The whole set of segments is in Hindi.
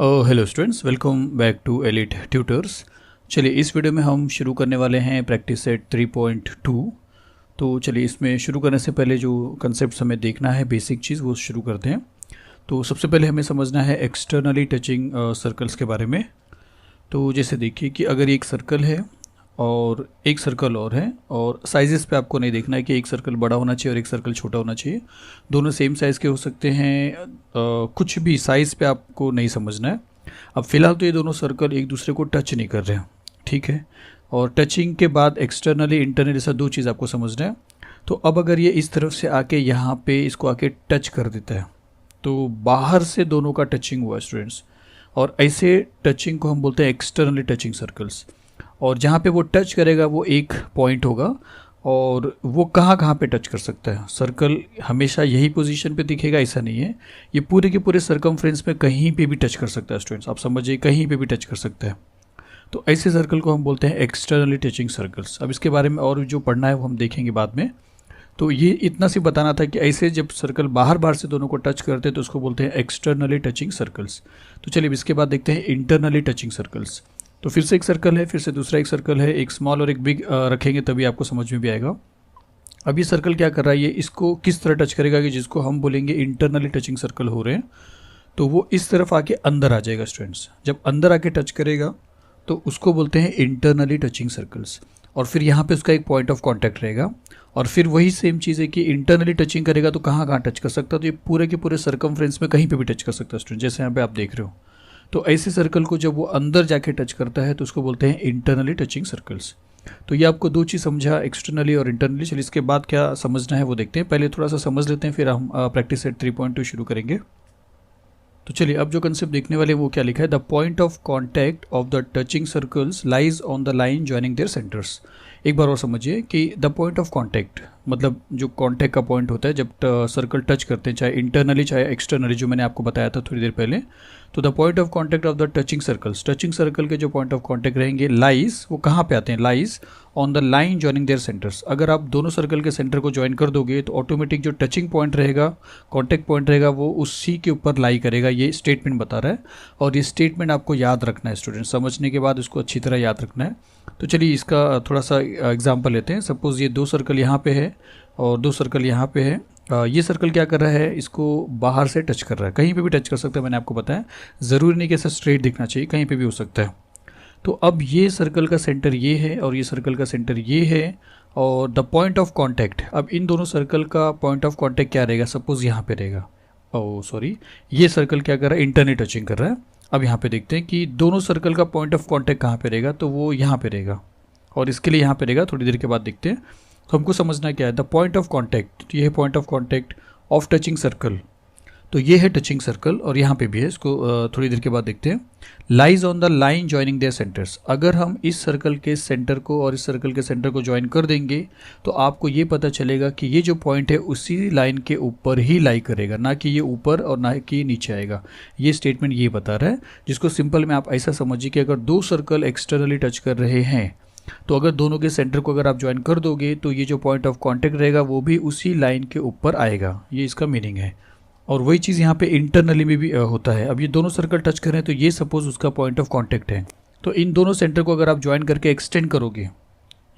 Hello students, welcome back to Elite Tutors. चलिए इस वीडियो में हम शुरू करने वाले हैं प्रैक्टिस सेट 3.2। तो चलिए इसमें शुरू करने से पहले जो कंसेप्ट हमें देखना है, बेसिक चीज़, वो शुरू करते हैं। तो सबसे पहले हमें समझना है एक्सटर्नली टचिंग सर्कल्स के बारे में। तो जैसे देखिए कि अगर एक सर्कल है और एक सर्कल और है, और साइजेस पे आपको नहीं देखना है कि एक सर्कल बड़ा होना चाहिए और एक सर्कल छोटा होना चाहिए। दोनों सेम साइज़ के हो सकते हैं, कुछ भी साइज़ पे आपको नहीं समझना है। अब फिलहाल तो ये दोनों सर्कल एक दूसरे को टच नहीं कर रहे हैं, ठीक है। और टचिंग के बाद एक्सटर्नली इंटरनली, ऐसा दो चीज़ आपको समझना है। तो अब अगर ये इस तरफ से आके यहाँ पे इसको आके टच कर देता है तो बाहर से दोनों का टचिंग हुआ स्टूडेंट्स, और ऐसे टचिंग को हम बोलते हैं एक्सटर्नली टचिंग सर्कल्स। और जहाँ पे वो टच करेगा वो एक पॉइंट होगा, और वो कहाँ कहाँ पे टच कर सकता है। सर्कल हमेशा यही पोजीशन पे दिखेगा ऐसा नहीं है, ये पूरे के पूरे सर्कमफ्रेंस में कहीं पे भी टच कर सकता है स्टूडेंट्स, आप समझिए कहीं पे भी टच कर सकता है। तो ऐसे सर्कल को हम बोलते हैं एक्सटर्नली टचिंग सर्कल्स। अब इसके बारे में और जो पढ़ना है वो हम देखेंगे बाद में। तो ये इतना सी बताना था कि ऐसे जब सर्कल बाहर बाहर से दोनों को टच करते हैं तो उसको बोलते हैं एक्सटर्नली टचिंग सर्कल्स। तो चलिए इसके बाद देखते हैं इंटरनली टचिंग सर्कल्स। तो फिर से एक सर्कल है, फिर से दूसरा एक सर्कल है, एक स्मॉल और एक बिग रखेंगे तभी आपको समझ में भी आएगा। अब ये सर्कल क्या कर रहा है, ये इसको किस तरह टच करेगा कि जिसको हम बोलेंगे इंटरनली टचिंग सर्कल हो रहे हैं। तो वो इस तरफ आके अंदर आ जाएगा स्टूडेंट्स। जब अंदर आके टच करेगा तो उसको बोलते हैं इंटरनली टचिंग सर्कल्स। और फिर यहाँ पे उसका एक पॉइंट ऑफ कांटेक्ट रहेगा। और फिर वही सेम चीज़ है कि इंटरनली टचिंग करेगा तो कहाँ कहाँ टच कर सकता है, तो ये पूरे के पूरे सर्कमफ्रेंस में कहीं पे भी टच कर सकता है स्टूडेंट, जैसे यहाँ पे आप देख रहे हो। तो ऐसे सर्कल को जब वो अंदर जाके टच करता है तो उसको बोलते हैं इंटरनली टचिंग सर्कल्स। तो ये आपको दो चीज़ समझा, एक्सटर्नली और इंटरनली। चलिए इसके बाद क्या समझना है वो देखते हैं। पहले थोड़ा सा समझ लेते हैं, फिर हम प्रैक्टिस सेट 3.2 शुरू करेंगे। तो चलिए अब जो कंसेप्ट देखने वाले वो क्या लिखा है, the point of contact of the touching circles lies on the line joining there centres. एक बार और समझिए कि द पॉइंट ऑफ कॉन्टैक्ट मतलब जो कॉन्टैक्ट का पॉइंट होता है जब सर्कल टच करते हैं, चाहे इंटरनली चाहे एक्सटर्नली, जो मैंने आपको बताया था थोड़ी देर पहले। तो the point of contact of the touching circles, touching circle के जो पॉइंट ऑफ कॉन्टैक्ट रहेंगे, लाइज, वो कहाँ पे आते हैं, lies on the line joining there centres. अगर आप दोनों सर्कल के सेंटर को ज्वाइन कर दोगे तो ऑटोमेटिक जो टचिंग पॉइंट रहेगा, कॉन्टैक्ट पॉइंट रहेगा, वो उसी के ऊपर लाई करेगा। ये स्टेटमेंट बता रहा है, और ये स्टेटमेंट आपको याद रखना है स्टूडेंट, समझने के बाद उसको अच्छी तरह याद रखना है। तो चलिए इसका थोड़ा सा एग्जाम्पल लेते हैं। सपोज ये दो सर्कल यहाँ पे है और दो सर्कल यहाँ पे है। ये सर्कल क्या कर रहा है, इसको बाहर से टच कर रहा है, कहीं पे भी टच कर सकता है, मैंने आपको बताया। ज़रूरी नहीं कि ऐसा स्ट्रेट दिखना चाहिए, कहीं पे भी हो सकता है। तो अब ये सर्कल का सेंटर ये है और ये सर्कल का सेंटर ये है, और द पॉइंट ऑफ कांटेक्ट, अब इन दोनों सर्कल का पॉइंट ऑफ कांटेक्ट क्या रहेगा, सपोज यहाँ पे रहेगा। ओह सॉरी, ये सर्कल क्या कर रहा है, इंटरनली टचिंग कर रहा है। अब यहाँ पे देखते हैं कि दोनों सर्कल का पॉइंट ऑफ कांटेक्ट कहाँ पे रहेगा, तो वो यहाँ पे रहेगा, और इसके लिए यहाँ पे रहेगा। थोड़ी देर के बाद देखते हैं। तो हमको समझना क्या है, द पॉइंट ऑफ कांटेक्ट, ये है point of contact of touching circle. तो ये है टचिंग सर्कल और यहाँ पे भी है, इसको थोड़ी देर के बाद देखते हैं। Lies on the line joining there centres, अगर हम इस सर्कल के सेंटर को और इस सर्कल के सेंटर को ज्वाइन कर देंगे तो आपको ये पता चलेगा कि ये जो पॉइंट है उसी लाइन के ऊपर ही लाई करेगा, ना कि ये ऊपर और ना कि नीचे आएगा। ये स्टेटमेंट ये बता रहा है, जिसको सिंपल में आप ऐसा समझिए कि अगर दो सर्कल एक्सटर्नली टच कर रहे हैं तो अगर दोनों के सेंटर को अगर आप ज्वाइन कर दोगे तो ये जो पॉइंट ऑफ कांटेक्ट रहेगा वो भी उसी लाइन के ऊपर आएगा। ये इसका मीनिंग है। और वही चीज़ यहाँ पे इंटरनली में भी होता है। अब ये दोनों सर्कल टच कर रहे हैं तो ये सपोज उसका पॉइंट ऑफ कांटेक्ट है। तो इन दोनों सेंटर को अगर आप ज्वाइन करके एक्सटेंड करोगे,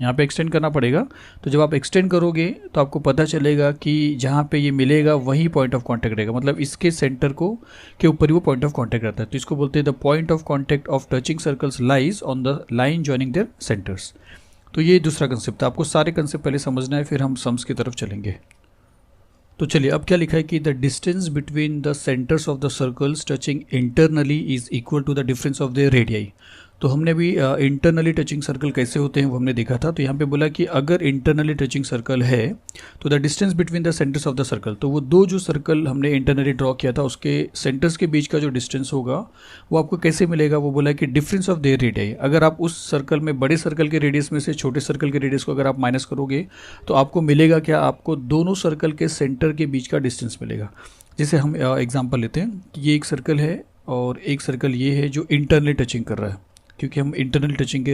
यहाँ पे एक्सटेंड करना पड़ेगा। तो जब आप एक्सटेंड करोगे तो आपको पता चलेगा कि जहाँ पे ये मिलेगा वही पॉइंट ऑफ कांटेक्ट रहेगा, मतलब इसके सेंटर को के ऊपर ही वो पॉइंट ऑफ कांटेक्ट रहता है। तो इसको बोलते हैं the point of contact of touching circles lies on the line joining there centres. तो ये दूसरा कंसेप्ट था। आपको सारे कंसेप्ट पहले समझना है, फिर हम सम्स की तरफ चलेंगे। तो चलिए अब क्या लिखा है कि the distance between the centres of the circles touching internally is equal to the difference of the radii. तो हमने भी इंटरनली टचिंग सर्कल कैसे होते हैं वो हमने देखा था। तो यहाँ पे बोला कि अगर इंटरनली टचिंग सर्कल है तो the distance between the centres of the circle, तो वो दो जो सर्कल हमने इंटरनली ड्रॉ किया था उसके सेंटर्स के बीच का जो डिस्टेंस होगा वो आपको कैसे मिलेगा, वो बोला कि डिफरेंस ऑफ देयर रेडियाई। अगर आप उस सर्कल में बड़े सर्कल के रेडियस में से छोटे सर्कल के रेडियस को अगर आप माइनस करोगे तो आपको मिलेगा क्या, आपको दोनों सर्कल के सेंटर के बीच का डिस्टेंस मिलेगा। जैसे हम एग्जाम्पल लेते हैं कि ये एक सर्कल है और एक सर्कल ये है जो इंटरनली टचिंग कर रहा है, क्योंकि हम इंटरनल टचिंग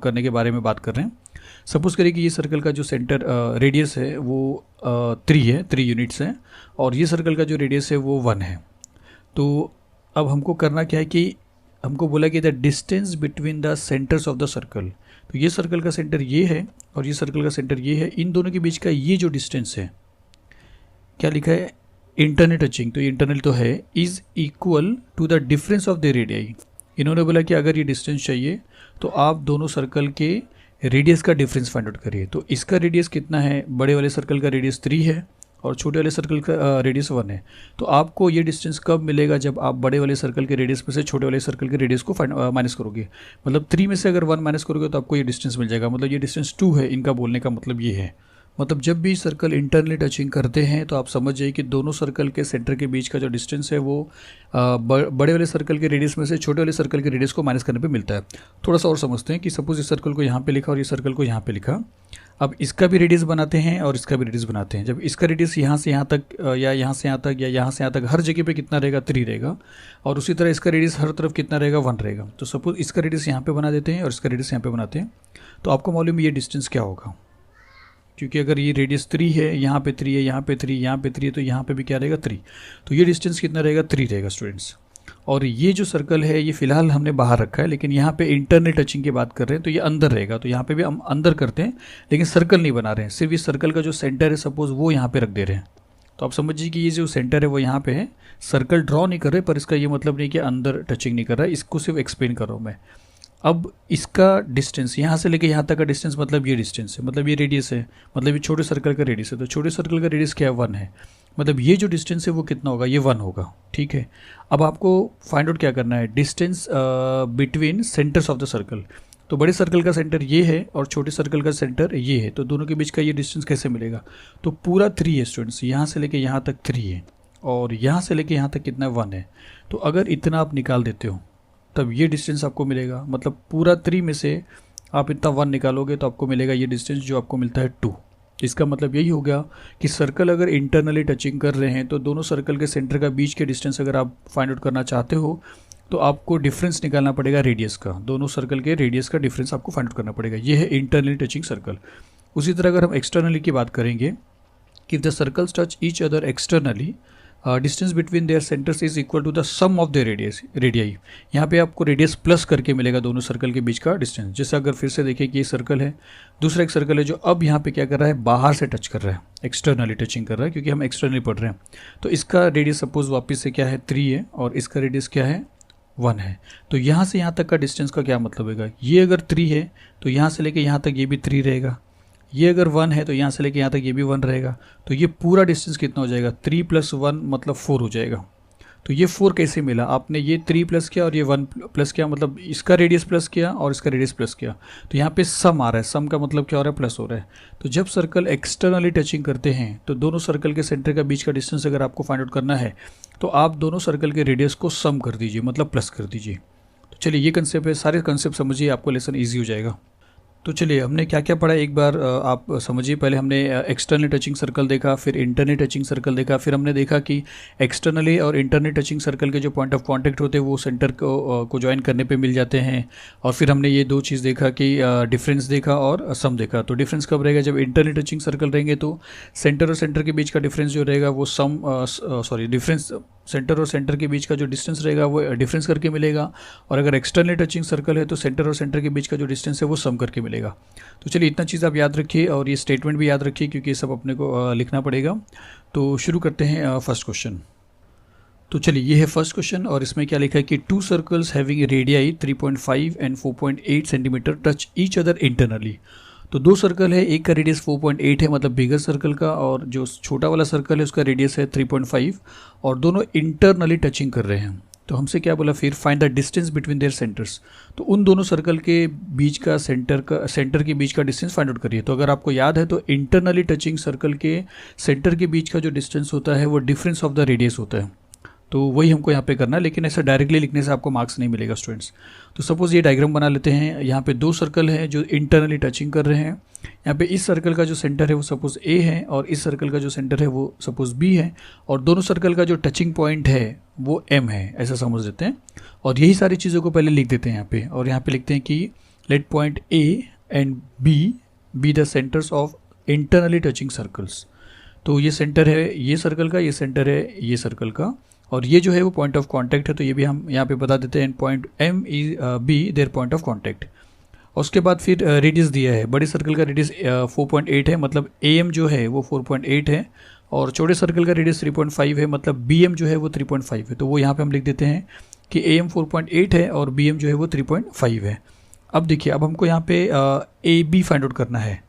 करने के बारे में बात कर रहे हैं। सपोज करिए कि ये सर्कल का जो सेंटर रेडियस है वो 3 यूनिट्स हैं और ये सर्कल का जो रेडियस है वो 1 है। तो अब हमको करना क्या है कि हमको बोला कि the distance between the centres of the circle, तो ये सर्कल का सेंटर ये है और ये सर्कल का सेंटर ये है, इन दोनों के बीच का ये जो डिस्टेंस है, क्या लिखा है, इंटरनल टचिंग, तो ये इंटरनल तो है, is equal to the difference of the radii. इन्होंने बोला कि अगर ये डिस्टेंस चाहिए तो आप दोनों सर्कल के रेडियस का डिफरेंस फाइंड आउट करिए। तो इसका रेडियस कितना है, बड़े वाले सर्कल का रेडियस 3 है और छोटे वाले सर्कल का रेडियस 1 है। तो आपको ये डिस्टेंस कब मिलेगा, जब आप बड़े वाले सर्कल के रेडियस में से छोटे वाले सर्कल के रेडियस को माइनस करोगे। मतलब 3 में से अगर 1 माइनस करोगे तो आपको ये डिस्टेंस मिल जाएगा। मतलब ये डिस्टेंस 2 है, इनका बोलने का मतलब ये है। मतलब जब भी सर्कल इंटरनली टचिंग करते हैं तो आप समझ जाइए कि दोनों सर्कल के सेंटर के बीच का जो डिस्टेंस है वो बड़े वाले सर्कल के रेडियस में से छोटे वाले सर्कल के रेडियस को माइनस करने पे मिलता है। थोड़ा सा और समझते हैं कि सपोज इस सर्कल को यहाँ पे लिखा और इस सर्कल को यहाँ पे लिखा। अब इसका भी रेडियस बनाते हैं और इसका भी रेडियस बनाते हैं। जब इसका रेडियस यहाँ से यहाँ तक या यहाँ से यहाँ तक या यहाँ से यहाँ तक हर जगह पे कितना रहेगा, 3 रहेगा। और उसी तरह इसका रेडियस हर तरफ कितना रहेगा, 1 रहेगा। तो सपोज इसका रेडियस यहाँ पे बना देते हैं और इसका रेडियस यहाँ पे बनाते हैं, तो आपको मालूम है ये डिस्टेंस क्या होगा। क्योंकि अगर ये रेडियस 3 है, यहाँ पे 3 है, यहाँ पे 3, यहाँ पे 3 है, तो यहाँ पे भी क्या रहेगा, 3। तो ये डिस्टेंस कितना रहेगा, 3 रहेगा स्टूडेंट्स। और ये जो सर्कल है ये फिलहाल हमने बाहर रखा है, लेकिन यहाँ पे इंटरनल टचिंग की बात कर रहे हैं तो ये अंदर रहेगा। तो यहाँ पे भी हम अंदर करते हैं लेकिन सर्कल नहीं बना रहे हैं, सिर्फ इस सर्कल का जो सेंटर है सपोज वो यहाँ पे रख दे रहे हैं। तो आप समझिए कि ये जो सेंटर है वो यहाँ पे है, सर्कल ड्रॉ नहीं कर रहे, पर इसका ये मतलब नहीं कि अंदर टचिंग नहीं कर रहा है, इसको सिर्फ एक्सप्लेन कर रहा हूँ मैं। अब इसका डिस्टेंस यहाँ से लेके यहाँ तक का डिस्टेंस मतलब ये डिस्टेंस है, मतलब ये रेडियस है, मतलब ये छोटे सर्कल का रेडियस है। तो छोटे सर्कल का रेडियस क्या है, 1 है। मतलब ये जो डिस्टेंस है वो कितना होगा, ये 1 होगा। ठीक है, अब आपको फाइंड आउट क्या करना है, distance between centres of the circle. तो बड़े सर्कल का सेंटर ये है और छोटे सर्कल का सेंटर ये है, तो दोनों के बीच का ये डिस्टेंस कैसे मिलेगा। तो पूरा 3 है स्टूडेंट्स, यहाँ से लेके यहाँ तक 3 है और यहाँ से लेके यहाँ तक कितना 1 है। तो अगर इतना आप निकाल देते हो तब ये डिस्टेंस आपको मिलेगा। मतलब पूरा 3 में से आप इतना 1 निकालोगे तो आपको मिलेगा ये डिस्टेंस जो आपको मिलता है 2। इसका मतलब यही हो गया कि सर्कल अगर इंटरनली टचिंग कर रहे हैं तो दोनों सर्कल के सेंटर का बीच के डिस्टेंस अगर आप फाइंड आउट करना चाहते हो तो आपको डिफरेंस निकालना पड़ेगा रेडियस का, दोनों सर्कल के रेडियस का डिफरेंस आपको फाइंड आउट करना पड़ेगा। ये है इंटरनली टचिंग सर्कल। उसी तरह अगर हम एक्सटर्नली की बात करेंगे कि if the circles touch each other externally, distance between their centres is equal to the sum of the radii. यहाँ पे आपको रेडियस प्लस करके मिलेगा दोनों सर्कल के बीच का डिस्टेंस। जैसे अगर फिर से देखें कि ये सर्कल है, दूसरा एक सर्कल है जो अब यहाँ पे क्या कर रहा है, बाहर से टच कर रहा है, एक्सटर्नली टचिंग कर रहा है, क्योंकि हम एक्सटर्नली पढ़ रहे हैं। तो इसका रेडियस सपोज वापस से क्या है, 3 है और इसका रेडियस क्या है, 1 है। तो यहाँ से यहाँ तक का डिस्टेंस का क्या मतलब होगा, ये अगर 3 है तो यहाँ से लेके यहाँ तक ये भी 3 रहेगा, ये अगर 1 है तो यहाँ से लेके यहाँ तक ये भी 1 रहेगा। तो ये पूरा डिस्टेंस कितना हो जाएगा, 3 + 1 मतलब 4 हो जाएगा। तो ये 4 कैसे मिला, आपने ये 3 प्लस किया और ये 1 प्लस किया, मतलब इसका रेडियस प्लस किया और इसका रेडियस प्लस किया। तो यहाँ पे सम आ रहा है, सम का मतलब क्या हो रहा है, प्लस हो रहा है। तो जब सर्कल एक्सटर्नली टचिंग करते हैं तो दोनों सर्कल के सेंटर का बीच का डिस्टेंस अगर आपको फाइंड आउट करना है तो आप दोनों सर्कल के रेडियस को सम कर दीजिए, मतलब प्लस कर दीजिए। तो चलिए ये कंसेप्ट है, सारे कंसेप्ट समझिए, आपको लेसन ईजी हो जाएगा। तो चलिए हमने क्या क्या पढ़ा एक बार आप समझिए। पहले हमने एक्सटर्नल टचिंग सर्कल देखा, फिर इंटरनल टचिंग सर्कल देखा, फिर हमने देखा कि एक्सटर्नली और इंटरनल टचिंग सर्कल के जो पॉइंट ऑफ कांटेक्ट होते हैं वो सेंटर को ज्वाइन करने पे मिल जाते हैं। और फिर हमने ये 2 चीज़ देखा कि डिफरेंस देखा और सम देखा। तो डिफरेंस कब रहेगा, जब इंटरनल टचिंग सर्कल रहेंगे तो सेंटर और सेंटर के बीच का डिफरेंस जो रहेगा वो डिफरेंस सेंटर और सेंटर के बीच का जो डिस्टेंस रहेगा वो डिफरेंस करके मिलेगा। और अगर एक्सटर्नल टचिंग सर्कल है तो सेंटर और सेंटर के बीच का जो डिस्टेंस है वो सम करके मिलेगा। तो चलिए इतना चीज़ आप याद रखिए और ये स्टेटमेंट भी याद रखिए क्योंकि ये सब अपने को लिखना पड़ेगा। तो शुरू करते हैं फर्स्ट क्वेश्चन। तो चलिए ये है फर्स्ट क्वेश्चन और इसमें क्या लिखा है कि 2 circles having radii 3.5 and 4.8 centimetre touch each other internally. तो 2 सर्कल है, एक का रेडियस 4.8 है मतलब बिगर सर्कल का, और जो छोटा वाला सर्कल है उसका रेडियस है 3.5 और दोनों इंटरनली टचिंग कर रहे हैं। तो हमसे क्या बोला फिर, find the distance between their centres. तो उन दोनों सर्कल के बीच का सेंटर के बीच का डिस्टेंस फाइंड आउट करिए। तो अगर आपको याद है तो इंटरनली टचिंग सर्कल के सेंटर के बीच का जो डिस्टेंस होता है वो डिफरेंस ऑफ द रेडियस होता है। तो वही हमको यहाँ पे करना है, लेकिन ऐसा डायरेक्टली लिखने से आपको मार्क्स नहीं मिलेगा स्टूडेंट्स। तो सपोज ये डायग्राम बना लेते हैं। यहाँ पे 2 सर्कल है जो इंटरनली टचिंग कर रहे हैं। यहाँ पे इस सर्कल का जो सेंटर है वो सपोज A है और इस सर्कल का जो सेंटर है वो सपोज B है और दोनों सर्कल का जो टचिंग पॉइंट है वो M है, ऐसा समझ लेते हैं। और यही सारी चीज़ों को पहले लिख देते हैं यहाँ पे, और यहाँ पे लिखते हैं कि let point A and B be the centres of internally touching circles. तो ये सेंटर है ये सर्कल का, ये सेंटर है ये सर्कल का, और ये जो है वो पॉइंट ऑफ कांटेक्ट है, तो ये भी हम यहाँ पे बता देते हैं, point M is B their point of contact. और उसके बाद फिर रेडियस दिया है, बड़े सर्कल का रेडियस 4.8 है, मतलब ए एम जो है वो 4.8 है, और छोटे सर्कल का रेडियस 3.5 है, मतलब बी एम जो है वो 3.5 है। तो वो यहाँ पे हम लिख देते हैं कि ए एम 4.8 है और बी एम जो है वो 3.5 है। अब देखिए, अब हमको यहाँ पे ए बी फाइंड आउट करना है।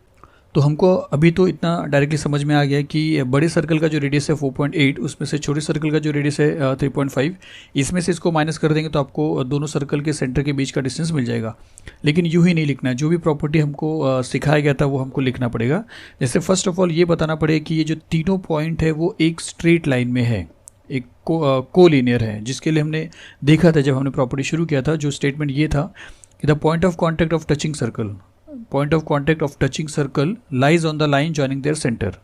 तो हमको अभी तो इतना डायरेक्टली समझ में आ गया कि बड़े सर्कल का जो रेडियस है 4.8, उसमें से छोटे सर्कल का जो रेडियस है 3.5, इसमें से इसको माइनस कर देंगे तो आपको दोनों सर्कल के सेंटर के बीच का डिस्टेंस मिल जाएगा। लेकिन यूँ ही नहीं लिखना है, जो भी प्रॉपर्टी हमको सिखाया गया था वो हमको लिखना पड़ेगा। जैसे फर्स्ट ऑफ ऑल ये बताना पड़ेगा कि ये जो तीनों पॉइंट है वो एक स्ट्रेट लाइन में है, एक कोलिनियर है, जिसके लिए हमने देखा था जब हमने प्रॉपर्टी शुरू किया था। जो स्टेटमेंट ये था कि the point of contact of touching circle, point of contact of touching circle lies on the line joining their centre.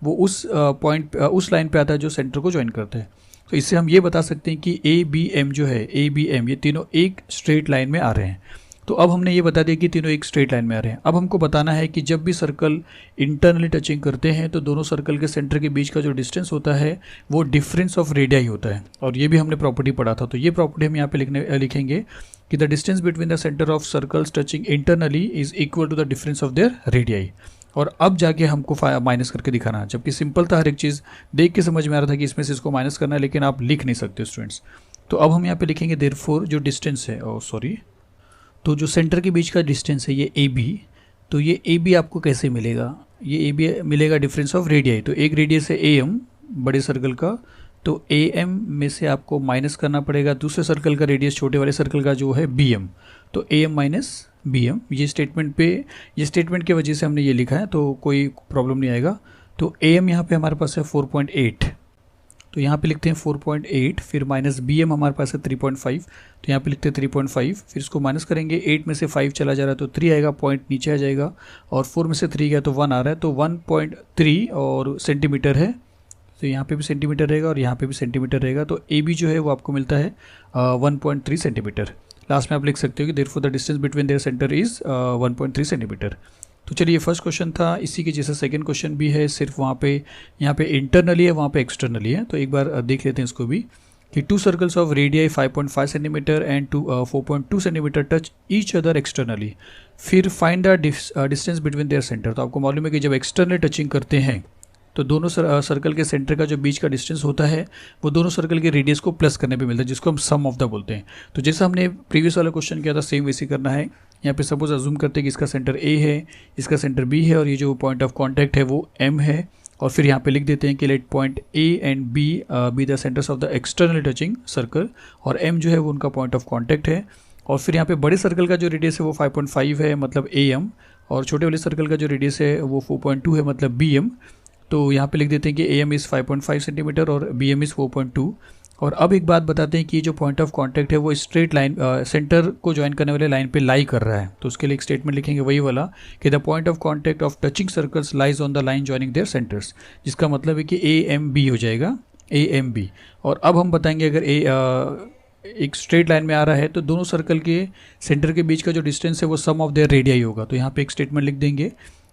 वो उस पॉइंट उस लाइन पे आता है जो सेंटर को ज्वाइन करता है। तो इससे हम ये बता सकते हैं कि ए बी एम जो है, ए बी एम, ये तीनों एक स्ट्रेट लाइन में आ रहे हैं। तो अब हमने ये बता दिया कि तीनों एक स्ट्रेट लाइन में आ रहे हैं। अब हमको बताना है कि जब भी सर्कल इंटरनली टचिंग करते हैं तो दोनों सर्कल के सेंटर के बीच का जो डिस्टेंस होता है वो डिफरेंस ऑफ रेडियाई होता है, और ये भी हमने प्रॉपर्टी पढ़ा था। तो ये प्रॉपर्टी हम यहाँ पे लिखेंगे कि the distance between the centre of circles touching internally is equal to the difference of their radii. और अब जाके हमको माइनस करके दिखाना है, जबकि सिंपल था, हर एक चीज़ देख के समझ में आ रहा था कि इसमें से इसको माइनस करना है, लेकिन आप लिख नहीं सकते स्टूडेंट्स। तो अब हम यहाँ पे लिखेंगे देयरफॉर जो डिस्टेंस है, तो जो सेंटर के बीच का डिस्टेंस है ये ए बी, तो ये ए बी आपको कैसे मिलेगा? ये ए बी मिलेगा डिफरेंस ऑफ रेडियाई। तो एक रेडियस है ए एम बड़े सर्कल का, तो ए एम में से आपको माइनस करना पड़ेगा दूसरे सर्कल का रेडियस, छोटे वाले सर्कल का जो है बी एम, तो A M minus B M. ये स्टेटमेंट की वजह से हमने ये लिखा है, तो कोई प्रॉब्लम नहीं आएगा। तो ए एम यहाँ पे हमारे पास है 4.8, तो यहाँ पे लिखते हैं 4.8, फिर माइनस बी एम हमारे पास है 3.5, तो यहाँ पे लिखते हैं 3.5, फिर इसको माइनस करेंगे, 8 में से 5 चला जा रहा है तो 3 आएगा, पॉइंट नीचे आ जाएगा, और 4 में से 3 गया तो 1 आ रहा है, तो 1.3 और सेंटीमीटर है। तो यहाँ पे भी सेंटीमीटर रहेगा और यहाँ पे भी सेंटीमीटर रहेगा, तो ए बी जो है वो आपको मिलता है 1.3 सेंटीमीटर। लास्ट में आप लिख सकते हो कि therefore the distance between their centre is 1.3 centimetre. तो चलिए, फर्स्ट क्वेश्चन था, इसी के जैसा सेकंड क्वेश्चन भी है, सिर्फ वहाँ पे यहाँ पे इंटरनली है, वहाँ पे एक्सटर्नली है। तो एक बार देख लेते हैं इसको भी कि two circles of radii 5.5 centimetre and 4.2 centimetre touch each other externally, फिर find the distance between their centre. तो आपको मालूम है कि जब एक्सटर्नल टचिंग करते हैं तो दोनों सर्कल के सेंटर का जो बीच का डिस्टेंस होता है वो दोनों सर्कल के रेडियस को प्लस करने पे मिलता है, जिसको हम सम ऑफ द बोलते हैं। तो जैसा हमने प्रीवियस वाला क्वेश्चन किया था, सेम वैसे करना है। यहाँ पे सपोज अज्यूम करते हैं कि इसका सेंटर ए है, इसका सेंटर बी है, और ये जो पॉइंट ऑफ कॉन्टैक्ट है वो एम है, और फिर यहाँ पे लिख देते हैं कि let point A and be the centres of the external touching circle, और एम जो है वो उनका पॉइंट ऑफ कॉन्टैक्ट है। और फिर यहाँ पे बड़े सर्कल का जो रेडियस है वो 5.5 है, मतलब ए एम, और छोटे वाले सर्कल का जो रेडियस है वो 4.2 है, मतलब बी एम। तो यहाँ पे लिख देते हैं कि ए एम इज़ 5.5 सेंटीमीटर और बी एम इज़ 4.2। और अब एक बात बताते हैं कि जो पॉइंट ऑफ कांटेक्ट है वो स्ट्रेट लाइन सेंटर को ज्वाइन करने वाले लाइन पे लाई कर रहा है। तो उसके लिए एक स्टेटमेंट लिखेंगे वही वाला कि the point of contact of touching circles lies on the line joining there centres, जिसका मतलब है कि ए एम बी हो जाएगा, ए एम बी। और अब हम बताएंगे अगर एक स्ट्रेट लाइन में आ रहा है तो दोनों सर्कल के सेंटर के बीच का जो डिस्टेंस है वो सम ऑफ देयर रेडियाई होगा। तो यहाँ पे एक स्टेटमेंट लिख देंगे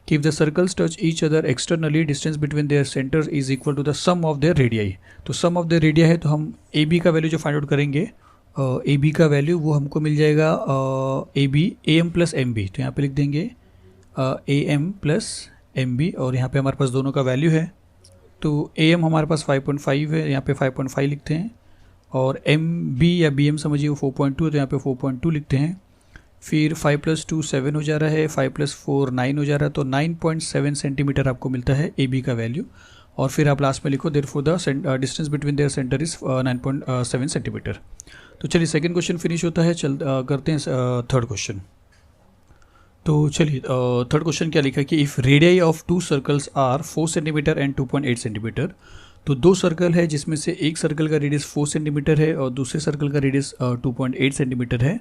कि if the circles touch each other externally, distance between their centers is equal to the sum of their radii। तो sum of their radii है, तो हम ए बी का वैल्यू जो फाइंड आउट करेंगे, ए बी का वैल्यू वो हमको मिल जाएगा A B A M plus M B. तो यहाँ पे लिख देंगे A M plus M B, और यहाँ पे हमारे पास दोनों का वैल्यू है। तो ए एम हमारे पास 5.5 है, यहाँ पे 5.5 लिखते हैं, और एम बी या बी एम समझिए वो 4.2 है, तो यहाँ पे 4.2 लिखते हैं। फिर 5 + 2 7 हो जा रहा है, 5 + 4 9 हो जा रहा है, तो 9.7 सेंटीमीटर आपको मिलता है ए बी का वैल्यू। और फिर आप लास्ट में लिखो therefore the distance between their centre is 9.7 centimetre. तो चलिए, सेकंड क्वेश्चन फिनिश होता है, करते हैं थर्ड क्वेश्चन। तो चलिए, थर्ड क्वेश्चन क्या लिखा है कि if radii of two circles are 4 centimetre and 2.8 centimetre. तो दो सर्कल है जिसमें से एक सर्कल का रेडियस 4 सेंटीमीटर है और दूसरे सर्कल का रेडियस 2.8 सेंटीमीटर है।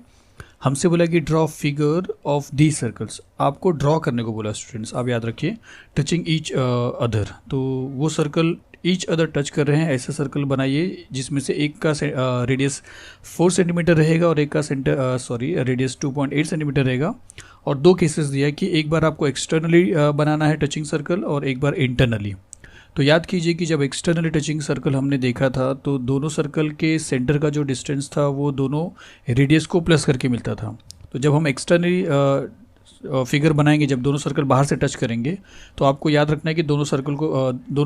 हमसे बोला कि draw figure of the circles, आपको ड्रॉ करने को बोला स्टूडेंट्स, आप याद रखिए, टचिंग ईच अदर। तो वो सर्कल ईच अदर टच कर रहे हैं, ऐसा सर्कल बनाइए जिसमें से एक का रेडियस 4 सेंटीमीटर रहेगा और एक का रेडियस 2.8 सेंटीमीटर रहेगा। और दो केसेस दिया है कि एक बार आपको एक्सटर्नली बनाना है टचिंग सर्कल और एक बार इंटरनली। तो याद कीजिए कि जब एक्सटर्नली टचिंग सर्कल हमने देखा था तो दोनों सर्कल के सेंटर का जो डिस्टेंस था वो दोनों रेडियस को प्लस करके मिलता था। तो जब हम एक्सटर्नली फिगर बनाएंगे, जब दोनों सर्कल बाहर से टच करेंगे, तो आपको याद रखना है कि दोनों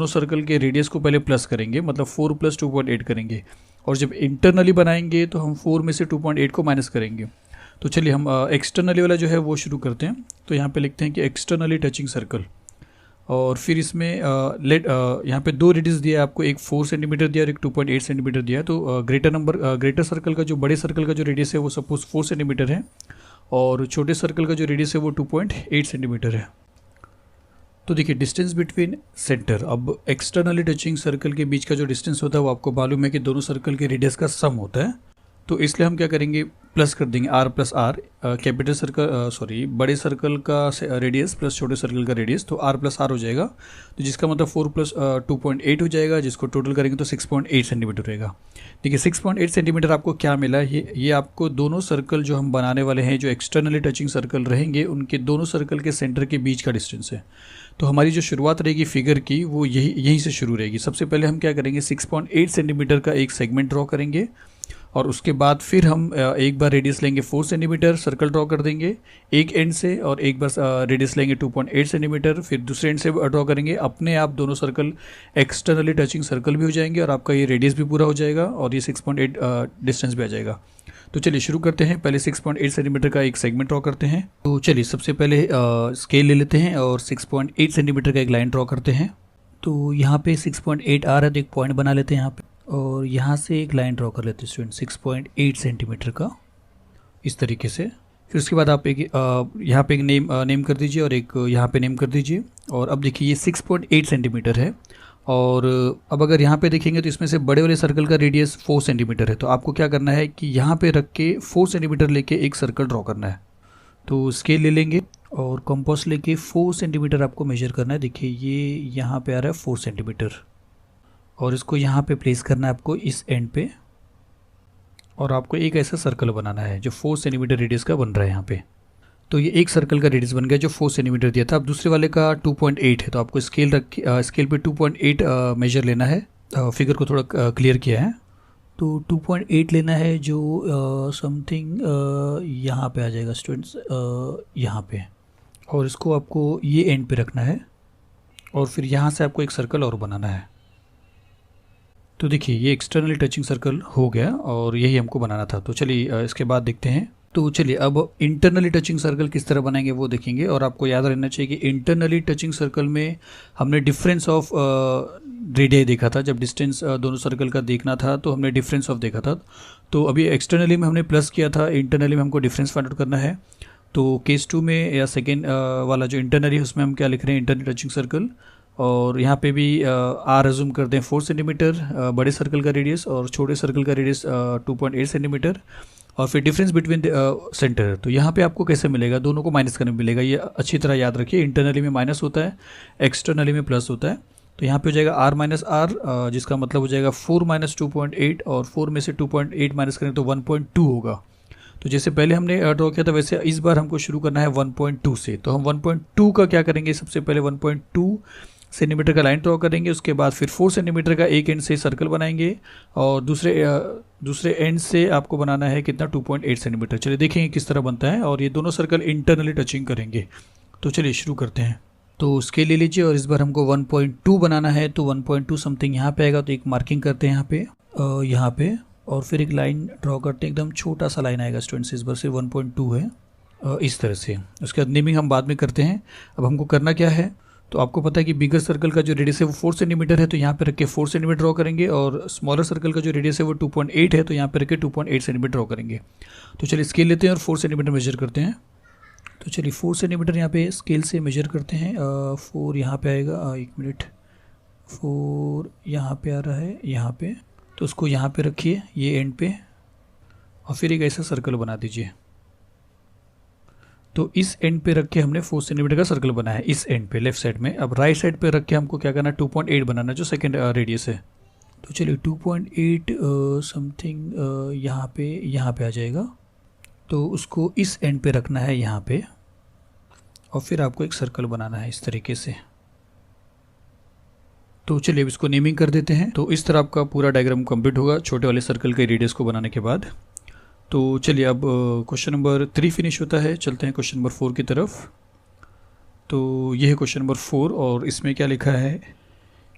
सर्कल के रेडियस को पहले प्लस करेंगे, मतलब 4 + 2.8 करेंगे, और जब इंटरनली बनाएंगे तो हम 4 में से 2.8 को माइनस करेंगे। तो चलिए हम एक्सटर्नली वाला जो है वो शुरू करते हैं। तो यहाँ पे लिखते हैं कि एक्सटर्नली टचिंग सर्कल, और फिर इसमें यहाँ पे दो रेडियस दिया है आपको, एक 4 सेंटीमीटर दिया और एक 2.8 सेंटीमीटर दिया है। तो ग्रेटर सर्कल का जो बड़े सर्कल का जो रेडियस है वो सपोज 4 सेंटीमीटर है, और छोटे सर्कल का जो रेडियस है वो 2.8 सेंटीमीटर है। तो देखिए डिस्टेंस बिटवीन सेंटर, अब एक्सटर्नली टचिंग सर्कल के बीच का जो डिस्टेंस होता है वो आपको मालूम है कि दोनों सर्कल के रेडियस का सम होता है। तो इसलिए हम क्या करेंगे, प्लस कर देंगे r + r, कैपिटल सर्कल बड़े सर्कल का रेडियस प्लस छोटे सर्कल का रेडियस, तो r + r हो जाएगा। तो जिसका मतलब 4 + 2.8 हो जाएगा, जिसको टोटल करेंगे तो 6.8 सेंटीमीटर रहेगा। देखिए 6.8 सेंटीमीटर आपको क्या मिला, ये आपको दोनों सर्कल जो हम बनाने वाले हैं, जो एक्सटर्नली टचिंग सर्कल रहेंगे, उनके दोनों सर्कल के सेंटर के बीच का डिस्टेंस है। तो हमारी जो शुरुआत रहेगी फिगर की वो यहीं से शुरू रहेगी। सबसे पहले हम क्या करेंगे, 6.8 सेंटीमीटर का एक सेगमेंट ड्रॉ करेंगे, और उसके बाद फिर हम एक बार रेडियस लेंगे 4 सेंटीमीटर, सर्कल ड्रॉ कर देंगे एक एंड से, और एक बार रेडियस लेंगे 2.8 सेंटीमीटर, फिर दूसरे एंड से ड्रॉ करेंगे। अपने आप दोनों सर्कल एक्सटर्नली टचिंग सर्कल भी हो जाएंगे, और आपका ये रेडियस भी पूरा हो जाएगा, और ये 6.8 डिस्टेंस भी आ जाएगा। तो चलिए शुरू करते हैं। पहले 6.8 सेंटीमीटर का एक सेगमेंट ड्रॉ करते हैं। तो चलिए सबसे पहले स्केल ले लेते हैं और 6.8 सेंटीमीटर का एक लाइन ड्रॉ करते हैं। तो यहाँ पे 6.8 आ रहा है, तो एक पॉइंट बना लेते हैं यहाँ पे, और यहाँ से एक लाइन ड्रॉ कर लेते हैं स्टूडेंट 6.8 सेंटीमीटर का, इस तरीके से। फिर उसके बाद आप एक यहाँ पे एक नेम कर दीजिए, और एक यहाँ पे नेम कर दीजिए। और अब देखिए ये 6.8 सेंटीमीटर है, और अब अगर यहाँ पे देखेंगे तो इसमें से बड़े वाले सर्कल का रेडियस 4 सेंटीमीटर है। तो आपको क्या करना है कि यहाँ पे रख के 4 सेंटीमीटर लेके एक सर्कल ड्रॉ करना है। तो स्केल ले लेंगे और कंपास लेके 4 सेंटीमीटर आपको मेजर करना है। देखिए ये यहाँ पे आ रहा है 4 सेंटीमीटर, और इसको यहाँ पे प्लेस करना है आपको इस एंड पे, और आपको एक ऐसा सर्कल बनाना है जो 4 सेंटीमीटर रेडियस का बन रहा है यहाँ पे। तो ये एक सर्कल का रेडियस बन गया जो 4 सेंटीमीटर दिया था। अब दूसरे वाले का 2.8 है, तो आपको स्केल पे 2.8 मेजर लेना है। फिगर को थोड़ा क्लियर किया है, तो 2.8 लेना है, जो समथिंग यहाँ पे आ जाएगा स्टूडेंट्स, यहाँ पे, और इसको आपको ये एंड पे रखना है, और फिर यहाँ से आपको एक सर्कल और बनाना है। तो देखिए ये एक्सटर्नली टचिंग सर्कल हो गया, और यही हमको बनाना था। तो चलिए इसके बाद देखते हैं। तो चलिए अब इंटरनली टचिंग सर्कल किस तरह बनाएंगे वो देखेंगे। और आपको याद रहना चाहिए कि इंटरनली टचिंग सर्कल में हमने डिफरेंस ऑफ रेडियाई देखा था। जब डिस्टेंस दोनों सर्कल का देखना था तो हमने डिफरेंस ऑफ देखा था। तो अभी एक्सटर्नली में हमने प्लस किया था, इंटरनली में हमको डिफरेंस फाइंड आउट करना है। तो केस 2 में या सेकेंड वाला जो इंटरनली है उसमें हम क्या लिख रहे हैं, इंटरनली टचिंग सर्कल, और यहाँ पे भी आर अज्यूम करते हैं 4 सेंटीमीटर बड़े सर्कल का रेडियस, और छोटे सर्कल का रेडियस 2.8 सेंटीमीटर, और फिर डिफरेंस बिटवीन सेंटर। तो यहाँ पे आपको कैसे मिलेगा, दोनों को माइनस करने मिलेगा। ये अच्छी तरह याद रखिए, इंटरनली में माइनस होता है, एक्सटर्नली में प्लस होता है। तो यहाँ पे हो जाएगा r - r, जिसका मतलब हो जाएगा 4 - 2.8, और 4 में से 2.8 माइनस करें तो 1.2 होगा। तो जैसे पहले हमने ड्रॉ किया था वैसे इस बार हमको शुरू करना है 1.2 से। तो हम 1.2 का क्या करेंगे, सबसे पहले 1.2 सेंटीमीटर का लाइन ड्रॉ करेंगे। उसके बाद फिर 4 सेंटीमीटर का एक एंड से सर्कल बनाएंगे, और दूसरे एंड से आपको बनाना है कितना, 2.8 सेंटीमीटर। चलिए देखेंगे किस तरह बनता है, और ये दोनों सर्कल इंटरनली टचिंग करेंगे। तो चलिए शुरू करते हैं। तो स्केल ले लीजिए, और इस बार हमको 1.2 बनाना है। तो 1.2 समथिंग यहाँ पे आएगा, तो एक मार्किंग करते हैं यहाँ पे, और फिर एक लाइन ड्रॉ करते हैं, एकदम छोटा सा लाइन आएगा स्टूडेंट्स। इस बार से 1.2 है, इस तरह से। उसके बाद नेमिंग हम बाद में करते हैं। अब हमको करना क्या है, तो आपको पता है कि बिगर सर्कल का जो रेडियस है वो 4 सेंटीमीटर है, तो यहाँ पे रख के 4 सेंटीमीटर ड्रॉ करेंगे, और स्मॉलर सर्कल का जो रेडियस है वो 2.8 है, तो यहाँ पे रख के 2.8 सेंटीमीटर ड्रॉ करेंगे। तो चलिए स्केल लेते हैं और 4 सेंटीमीटर मेजर करते हैं। तो चलिए 4 सेंटीमीटर यहाँ पे स्केल से मेजर करते हैं। 4 यहाँ पे आएगा, 1 मिनट, 4 यहाँ पे आ रहा है, यहाँ पे। तो उसको यहाँ पे रखिए ये एंड पे, और फिर एक ऐसा सर्कल बना दीजिए। तो इस एंड पे रख के हमने 4 सेंटीमीटर का सर्कल बनाया है, इस एंड पे लेफ्ट साइड में। अब राइट साइड पे रख के हमको क्या करना है, 2.8 बनाना, जो सेकेंड रेडियस है। तो चलिए 2.8 समथिंग यहाँ पे आ जाएगा। तो उसको इस एंड पे रखना है यहाँ पे, और फिर आपको एक सर्कल बनाना है इस तरीके से। तो चलिए अब इसको नेमिंग कर देते हैं। तो इस तरह आपका पूरा डायग्राम कंप्लीट होगा छोटे वाले सर्कल के रेडियस को बनाने के बाद। तो चलिए अब क्वेश्चन नंबर 3 फिनिश होता है, चलते हैं क्वेश्चन नंबर 4 की तरफ। तो ये है क्वेश्चन नंबर 4 और इसमें क्या लिखा है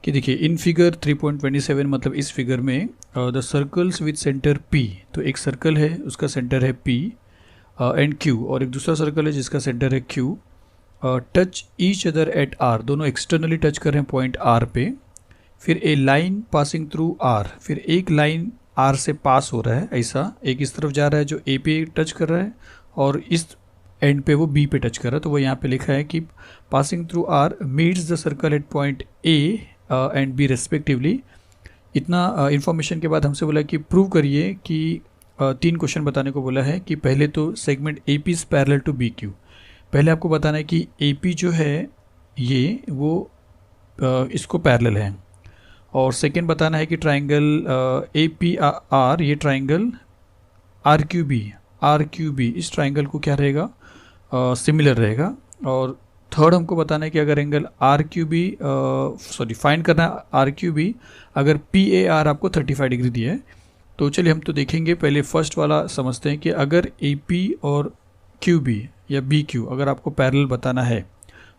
कि देखिए इन फिगर 3.27 मतलब इस फिगर में the circles with centre P, तो एक सर्कल है उसका सेंटर है P एंड Q, और एक दूसरा सर्कल है जिसका सेंटर है Q, touch each other eight R, दोनों एक्सटर्नली टच कर रहे हैं पॉइंट R पे। फिर ए लाइन पासिंग थ्रू R, फिर एक लाइन R से पास हो रहा है, ऐसा एक इस तरफ जा रहा है जो A पे टच कर रहा है और इस एंड पे वो B पे टच कर रहा है। तो वो यहाँ पे लिखा है कि passing through R meets the circle eight point A and B respectively. इतना इन्फॉर्मेशन के बाद हमसे बोला कि प्रूव करिए कि 3 क्वेश्चन बताने को बोला है कि पहले तो segment AP is parallel to BQ। पहले आपको बताना है कि AP जो है ये वो इसको पैरेलल है, और सेकेंड बताना है कि ट्राइंगल APR ये ट्राइंगल RQB इस ट्राइंगल को क्या रहेगा सिमिलर रहेगा। और थर्ड हमको बताना है कि अगर एंगल फाइंड करना है RQB अगर PAR आपको 35 डिग्री दिया है। तो चलिए हम तो देखेंगे, पहले फर्स्ट वाला समझते हैं कि अगर AP और QB या BQ अगर आपको पैरेलल बताना है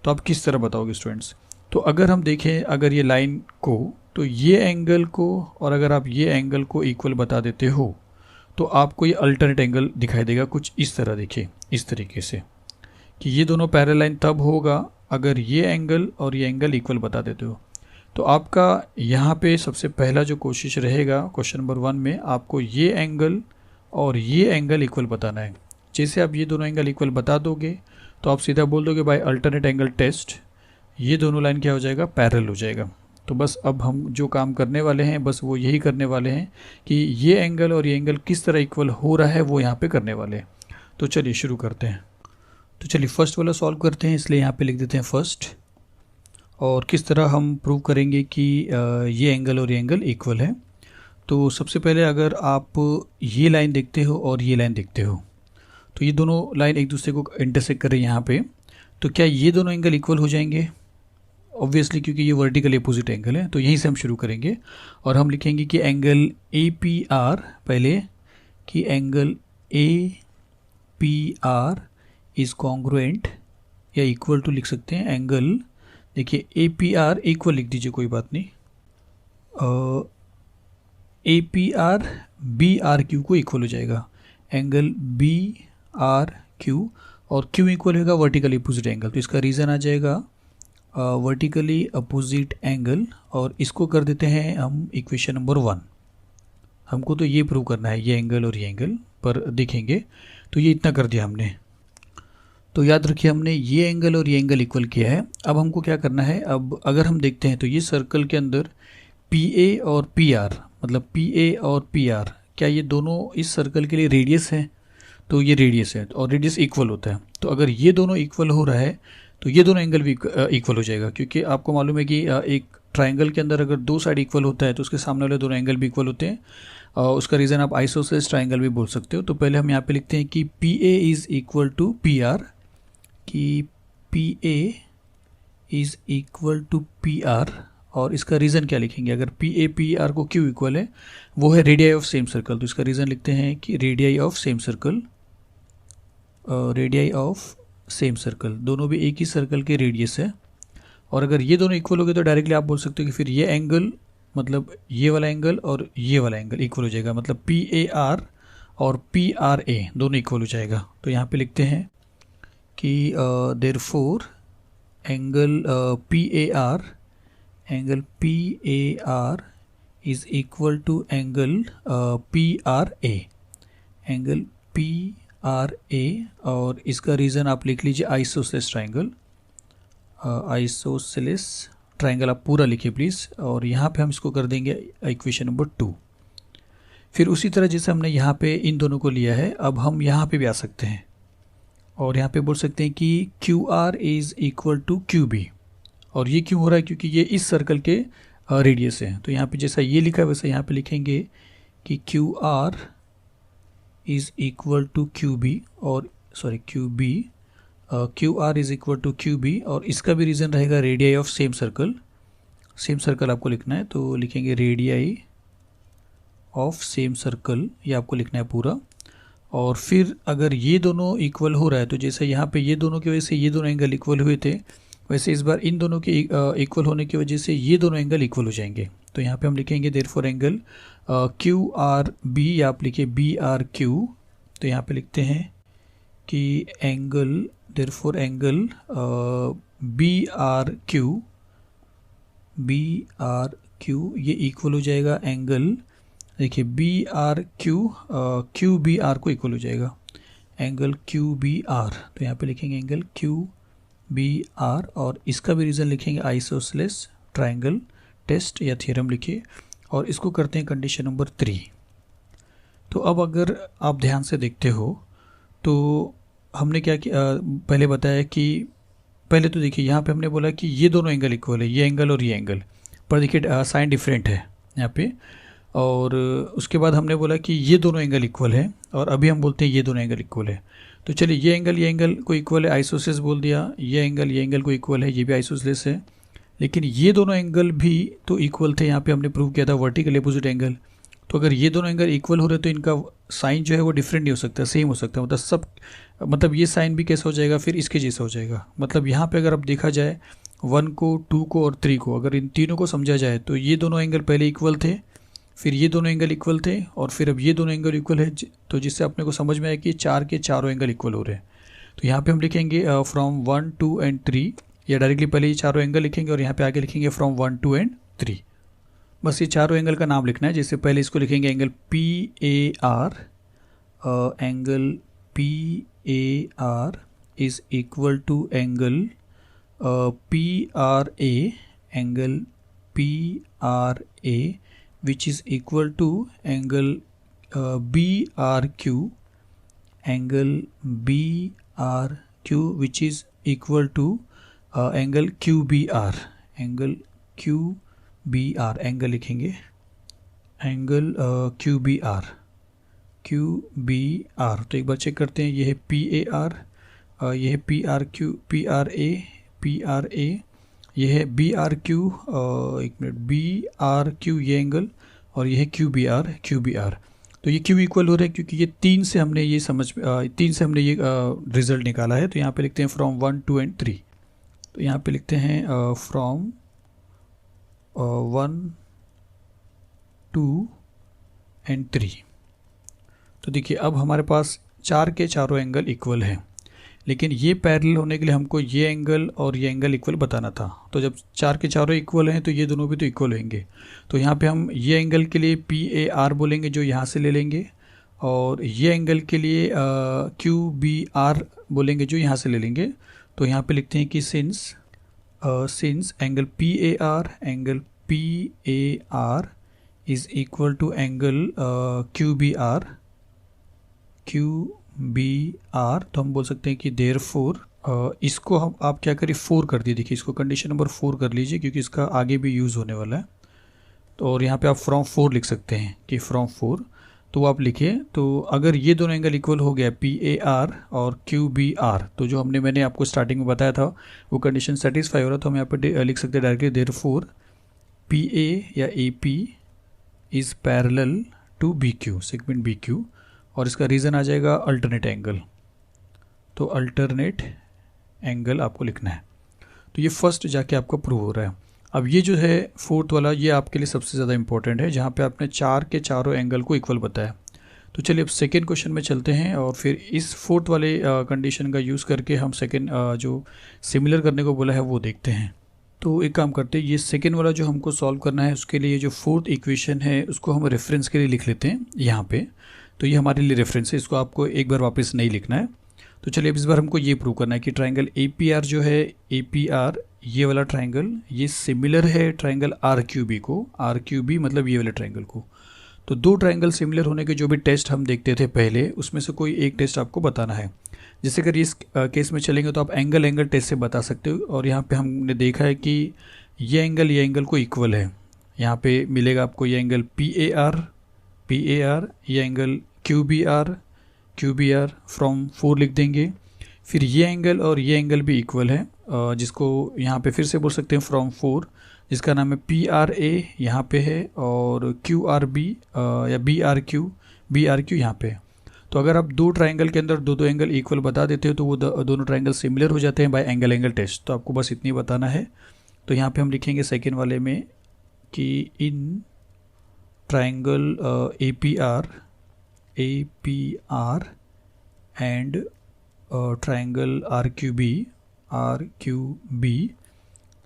तो आप किस तरह बताओगे स्टूडेंट्स। तो अगर हम देखें अगर ये लाइन को, तो ये एंगल को और अगर आप ये एंगल को इक्वल बता देते हो तो आपको ये अल्टरनेट एंगल दिखाई देगा कुछ इस तरह। देखिए इस तरीके से कि ये दोनों पैरेलल लाइन तब होगा अगर ये एंगल और ये एंगल इक्वल बता देते हो। तो आपका यहाँ पे सबसे पहला जो कोशिश रहेगा क्वेश्चन नंबर 1 में, आपको ये एंगल और ये एंगल इक्वल बताना है। जैसे आप ये दोनों एंगल इक्वल बता दोगे तो आप सीधा बोल दोगे बाय अल्टरनेट एंगल टेस्ट ये दोनों लाइन क्या हो जाएगा, पैरेलल हो जाएगा। तो बस अब हम जो काम करने वाले हैं बस वो यही करने वाले हैं कि ये एंगल और ये एंगल किस तरह इक्वल हो रहा है वो यहाँ पे करने वाले हैं। तो चलिए शुरू करते हैं। तो चलिए फर्स्ट वाला सॉल्व करते हैं, इसलिए यहाँ पे लिख देते हैं फर्स्ट। और किस तरह हम प्रूव करेंगे कि ये एंगल और ये एंगल इक्वल है। तो सबसे पहले अगर आप ये लाइन देखते हो और ये लाइन देखते हो तो ये दोनों लाइन एक दूसरे को इंटरसेक्ट कर रही है यहाँ पे, तो क्या ये दोनों एंगल इक्वल हो जाएंगे? ऑब्वियसली, क्योंकि ये वर्टिकल अपोजिट एंगल है। तो यहीं से हम शुरू करेंगे और हम लिखेंगे कि एंगल APR पहले कि एंगल APR इज कॉन्ग्रुएंट या इक्वल टू लिख सकते हैं एंगल, देखिए APR इक्वल लिख दीजिए कोई बात नहीं, APR BRQ को इक्वल हो जाएगा एंगल BRQ, और Q इक्वल होगा वर्टिकली अपोजिट एंगल। तो इसका रीज़न आ जाएगा वर्टिकली अपोजिट एंगल, और इसको कर देते हैं हम इक्वेशन नंबर 1। हमको तो ये प्रूव करना है ये एंगल और ये एंगल, पर देखेंगे। तो ये इतना कर दिया हमने। तो याद रखिए हमने ये एंगल और ये एंगल इक्वल किया है। अब हमको क्या करना है, अब अगर हम देखते हैं तो ये सर्कल के अंदर PA और PR मतलब PA और PR क्या ये दोनों इस सर्कल के लिए रेडियस है? तो ये रेडियस है और रेडियस इक्वल होता है। तो अगर ये दोनों इक्वल हो रहा है तो ये दोनों एंगल भी इक्वल हो जाएगा, क्योंकि आपको मालूम है कि एक ट्राइंगल के अंदर अगर दो साइड इक्वल होता है तो उसके सामने वाले दोनों एंगल भी इक्वल होते हैं। उसका रीज़न आप आइसोसेलेस ट्राइंगल भी बोल सकते हो। तो पहले हम यहाँ पे लिखते हैं कि PA is equal to PR, कि PA is equal to PR, और इसका रीज़न क्या लिखेंगे, अगर PA PR को क्यों इक्वल है, वो है रेडियाई ऑफ सेम सर्कल। तो इसका रीज़न लिखते हैं कि radii of same circle, radii of same circle, दोनों भी एक ही सर्कल के रेडियस है। और अगर ये दोनों इक्वल हो गए तो डायरेक्टली आप बोल सकते हो कि फिर ये एंगल मतलब ये वाला एंगल और ये वाला एंगल इक्वल हो जाएगा, मतलब PAR और PRA दोनों इक्वल हो जाएगा। तो यहाँ पे लिखते हैं कि therefore angle PAR is equal to angle PRA, angle PRA, और इसका रीज़न आप लिख लीजिए आइसोसेलेस ट्राइंगल, आइसोसेलेस ट्राइंगल आप पूरा लिखिए प्लीज़। और यहाँ पे हम इसको कर देंगे इक्वेशन नंबर 2। फिर उसी तरह जैसे हमने यहाँ पे इन दोनों को लिया है, अब हम यहाँ पे भी आ सकते हैं और यहाँ पे बोल सकते हैं कि QR is equal to QB। और ये क्यों हो रहा है, क्योंकि ये इस सर्कल के रेडियस है। तो यहाँ पे जैसा ये लिखा है वैसे यहाँ पे लिखेंगे कि QR is equal to QB, और QB, QR is equal to QB, और इसका भी रीज़न रहेगा radii of same circle. Same circle आपको लिखना है, तो लिखेंगे रेडियाई ऑफ सेम सर्कल, ये आपको लिखना है पूरा। और फिर अगर ये दोनों इक्वल हो रहा है, तो जैसे यहाँ पे ये दोनों की वजह से ये दोनों एंगल इक्वल हुए थे, वैसे इस बार इन दोनों के इक्वल होने की वजह से ये दोनों एंगल इक्वल हो जाएंगे। तो यहाँ पे हम लिखेंगे therefore angle Q R B, या आप लिखिए बी आर क्यू। तो यहाँ पे लिखते हैं कि angle, therefore angle B R Q, B R Q ये इक्वल हो जाएगा एंगल, देखिए B R Q, Q B R को इक्वल हो जाएगा एंगल क्यू बी आर। तो यहाँ पे लिखेंगे एंगल क्यू बी आर, और इसका भी रीज़न लिखेंगे आइसोसेलेस ट्रायंगल टेस्ट या थ्योरम लिखिए, और इसको करते हैं कंडीशन नंबर 3। तो अब अगर आप ध्यान से देखते हो तो हमने क्या किया, पहले बताया कि पहले तो देखिए यहाँ पे हमने बोला कि ये दोनों एंगल इक्वल है, ये एंगल और ये एंगल, पर देखिए साइन डिफरेंट है यहाँ पे। और उसके बाद हमने बोला कि ये दोनों एंगल इक्वल है, और अभी हम बोलते हैं ये दोनों एंगल इक्वल है। तो चलिए ये एंगल को इक्वल है, आइसोसेलेस बोल दिया, ये एंगल को इक्वल है, ये भी आइसोसेलेस है। लेकिन ये दोनों एंगल भी तो इक्वल थे, यहाँ पे हमने प्रूव किया था वर्टिकल अपोजिट एंगल। तो अगर ये दोनों एंगल इक्वल हो रहे तो इनका साइन जो है वो डिफरेंट नहीं हो सकता, सेम हो सकता है। मतलब ये साइन भी कैसा हो जाएगा, फिर इसके जैसा हो जाएगा। मतलब यहाँ पे अगर अब देखा जाए 1 को, 2 को और 3 को, अगर इन तीनों को समझा जाए तो ये दोनों एंगल पहले इक्वल थे, फिर ये दोनों एंगल इक्वल थे, और फिर अब ये दोनों एंगल इक्वल है, तो जिससे अपने को समझ में आया कि 4 के चारों एंगल इक्वल हो रहे हैं। तो यहाँ पे हम लिखेंगे फ्रॉम 1, 2 एंड 3, या डायरेक्टली पहले ये चारों एंगल लिखेंगे और यहाँ पे आगे लिखेंगे फ्रॉम 1, 2 एंड 3। बस ये चारों एंगल का नाम लिखना है। जैसे पहले इसको लिखेंगे angle P A R, angle P A R is equal to angle P R A, angle P R A which is equal to angle BRQ, angle BRQ which is equal to angle QBR, angle QBR, angle लिखेंगे एंगल QBR, QBR। तो एक बार चेक करते हैं, ये है PAR, ये है PRQ, PRA, PRA, ये है BRQ, एक मिनट, BRQ ये एंगल, और ये है QBR। तो ये क्यों इक्वल हो रहा है, क्योंकि ये 3 से हमने ये रिजल्ट निकाला है। तो यहाँ पे लिखते हैं फ्रॉम 1, 2 एंड 3। तो यहाँ पे लिखते हैं फ्रॉम 1, 2 एंड 3। तो देखिए अब हमारे पास 4 के चारों एंगल इक्वल हैं, लेकिन ये पैरेलल होने के लिए हमको ये एंगल और ये एंगल इक्वल बताना था। तो जब 4 के चारों इक्वल हैं तो ये दोनों भी तो इक्वल होंगे। तो यहाँ पे हम ये एंगल के लिए PAR बोलेंगे, जो यहाँ से ले लेंगे, और ये एंगल के लिए QBR बोलेंगे, जो यहाँ से ले लेंगे। तो यहाँ पे लिखते हैं कि since angle PAR is equal to angle QBR, तो हम बोल सकते हैं कि देयरफॉर, इसको हम आप क्या करिए 4 कर दिए। देखिए इसको कंडीशन नंबर 4 कर लीजिए, क्योंकि इसका आगे भी यूज़ होने वाला है। तो और यहाँ पे आप फ्रॉम 4 लिख सकते हैं कि फ्रॉम 4, तो आप लिखिए। तो अगर ये दोनों एंगल इक्वल हो गया PAR और QBR, तो जो मैंने आपको स्टार्टिंग में बताया था वो कंडीशन सेटिस्फाई हो रहा, तो हम यहाँ पर लिख सकते हैं डायरेक्टली देयरफॉर PA या AP is parallel to BQ, segment BQ, और इसका रीज़न आ जाएगा अल्टरनेट एंगल। तो अल्टरनेट एंगल आपको लिखना है। तो ये फर्स्ट जाके आपको प्रूव हो रहा है। अब ये जो है फोर्थ वाला, ये आपके लिए सबसे ज़्यादा इंपॉर्टेंट है, जहाँ पे आपने 4 के चारों एंगल को इक्वल बताया। तो चलिए अब सेकेंड क्वेश्चन में चलते हैं, और फिर इस फोर्थ वाले कंडीशन का यूज़ करके हम सेकेंड जो सिमिलर करने को बोला है वो देखते हैं। तो एक काम करते हैं, ये सेकेंड वाला जो हमको सॉल्व करना है, उसके लिए जो फोर्थ इक्वेशन है उसको हम रेफरेंस के लिए लिख लेते हैं यहाँ पे। तो ये हमारे लिए रेफरेंस है, इसको आपको एक बार वापस नहीं लिखना है। तो चलिए अब इस बार हमको ये प्रूव करना है कि ट्रायंगल APR जो है, APR ये वाला ट्रायंगल, ये सिमिलर है ट्रायंगल RQB को, RQB मतलब ये वाले ट्रायंगल को। तो दो ट्रायंगल सिमिलर होने के जो भी टेस्ट हम देखते थे पहले, उसमें से कोई एक टेस्ट आपको बताना है। जैसे अगर इस केस में चलेंगे तो आप एंगल टेस्ट से बता सकते हो, और यहाँ पे हमने देखा है कि ये एंगल को इक्वल है। यहाँ पे मिलेगा आपको ये एंगल PAR, ये एंगल QBR फ्रॉम 4 लिख देंगे। फिर ये एंगल और ये एंगल भी इक्वल है, जिसको यहाँ पे फिर से बोल सकते हैं फ्रॉम 4, इसका नाम है PRA यहाँ पे है, और QRB या BRQ यहाँ पे है। तो अगर आप दो ट्राइंगल के अंदर दो एंगल इक्वल बता देते हो तो वो दोनों ट्राइंगल सिमिलर हो जाते हैं बाय एंगल टेस्ट। तो आपको बस इतनी बताना है। तो यहाँ पे हम लिखेंगे सेकेंड वाले में कि in triangle APR and triangle RQB,